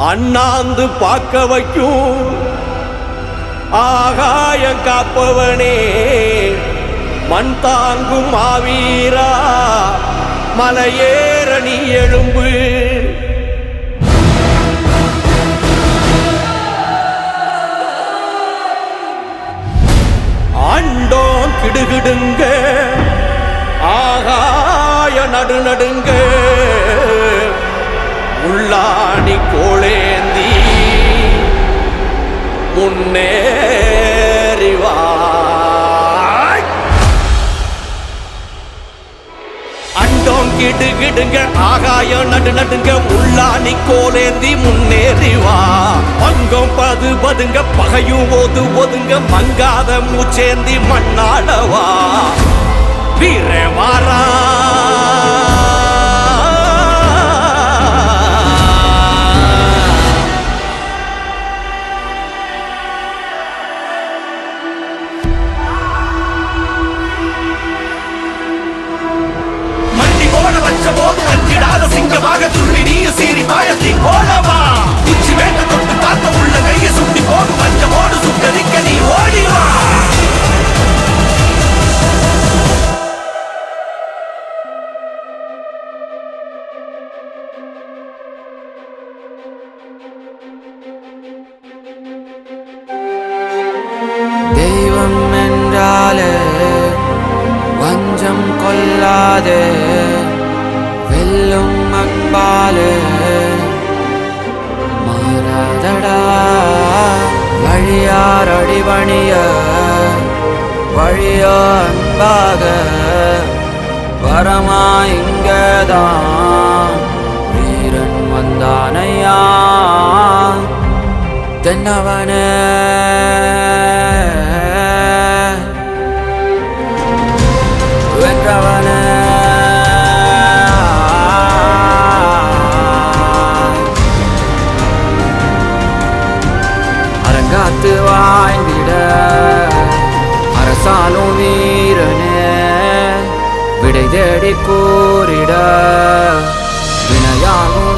அண்ணாந்து பார்க்க வைக்கும் ஆகாயம் காப்பவனே மண் தாங்கும் மாவீரா மலையேற நீ எழும்பு. ஆண்டோம் கிடுகிடுங்க ஆகாய நடுநடுங்க உள்ளாணி கோளேந்தி முன்னேறிவா. அண்டோம் கிடுகிடுங்க ஆகாய நடுநடுங்க உள்ளாணி கோளேந்தி முன்னேறிவா. பங்கம் பது பதுங்க பகையும் ஓது ஒதுங்க மங்காத மூச்சேந்தி மண்ணாடவா. வீரவாரா மண்டி போட வச்ச போது கண்டிடாத சிங்கமாக துள்ளி நீய சீறி மாயத்தி போலவா. உச்சி வேண்ட தொட்டு காத்த உள்ள கையை சுட்டி போகும் மஞ்சமோடு சுட்டரிக்க நீ ஓடிவா. தெய்வம் என்றாலே வஞ்சம் கொள்ளாதே வெல்லும் அன்பாலே மாறாதடா. வழியார் அடிபணிய வழியோ அன்பாக வரமா இங்கதான் வீரன் வந்தானையா. தென்னவனே வென்றவனே அரங்காத்து வாய்ந்திட அரசாலும் வீரனே விடை தேடி கூறிட வினையாகும்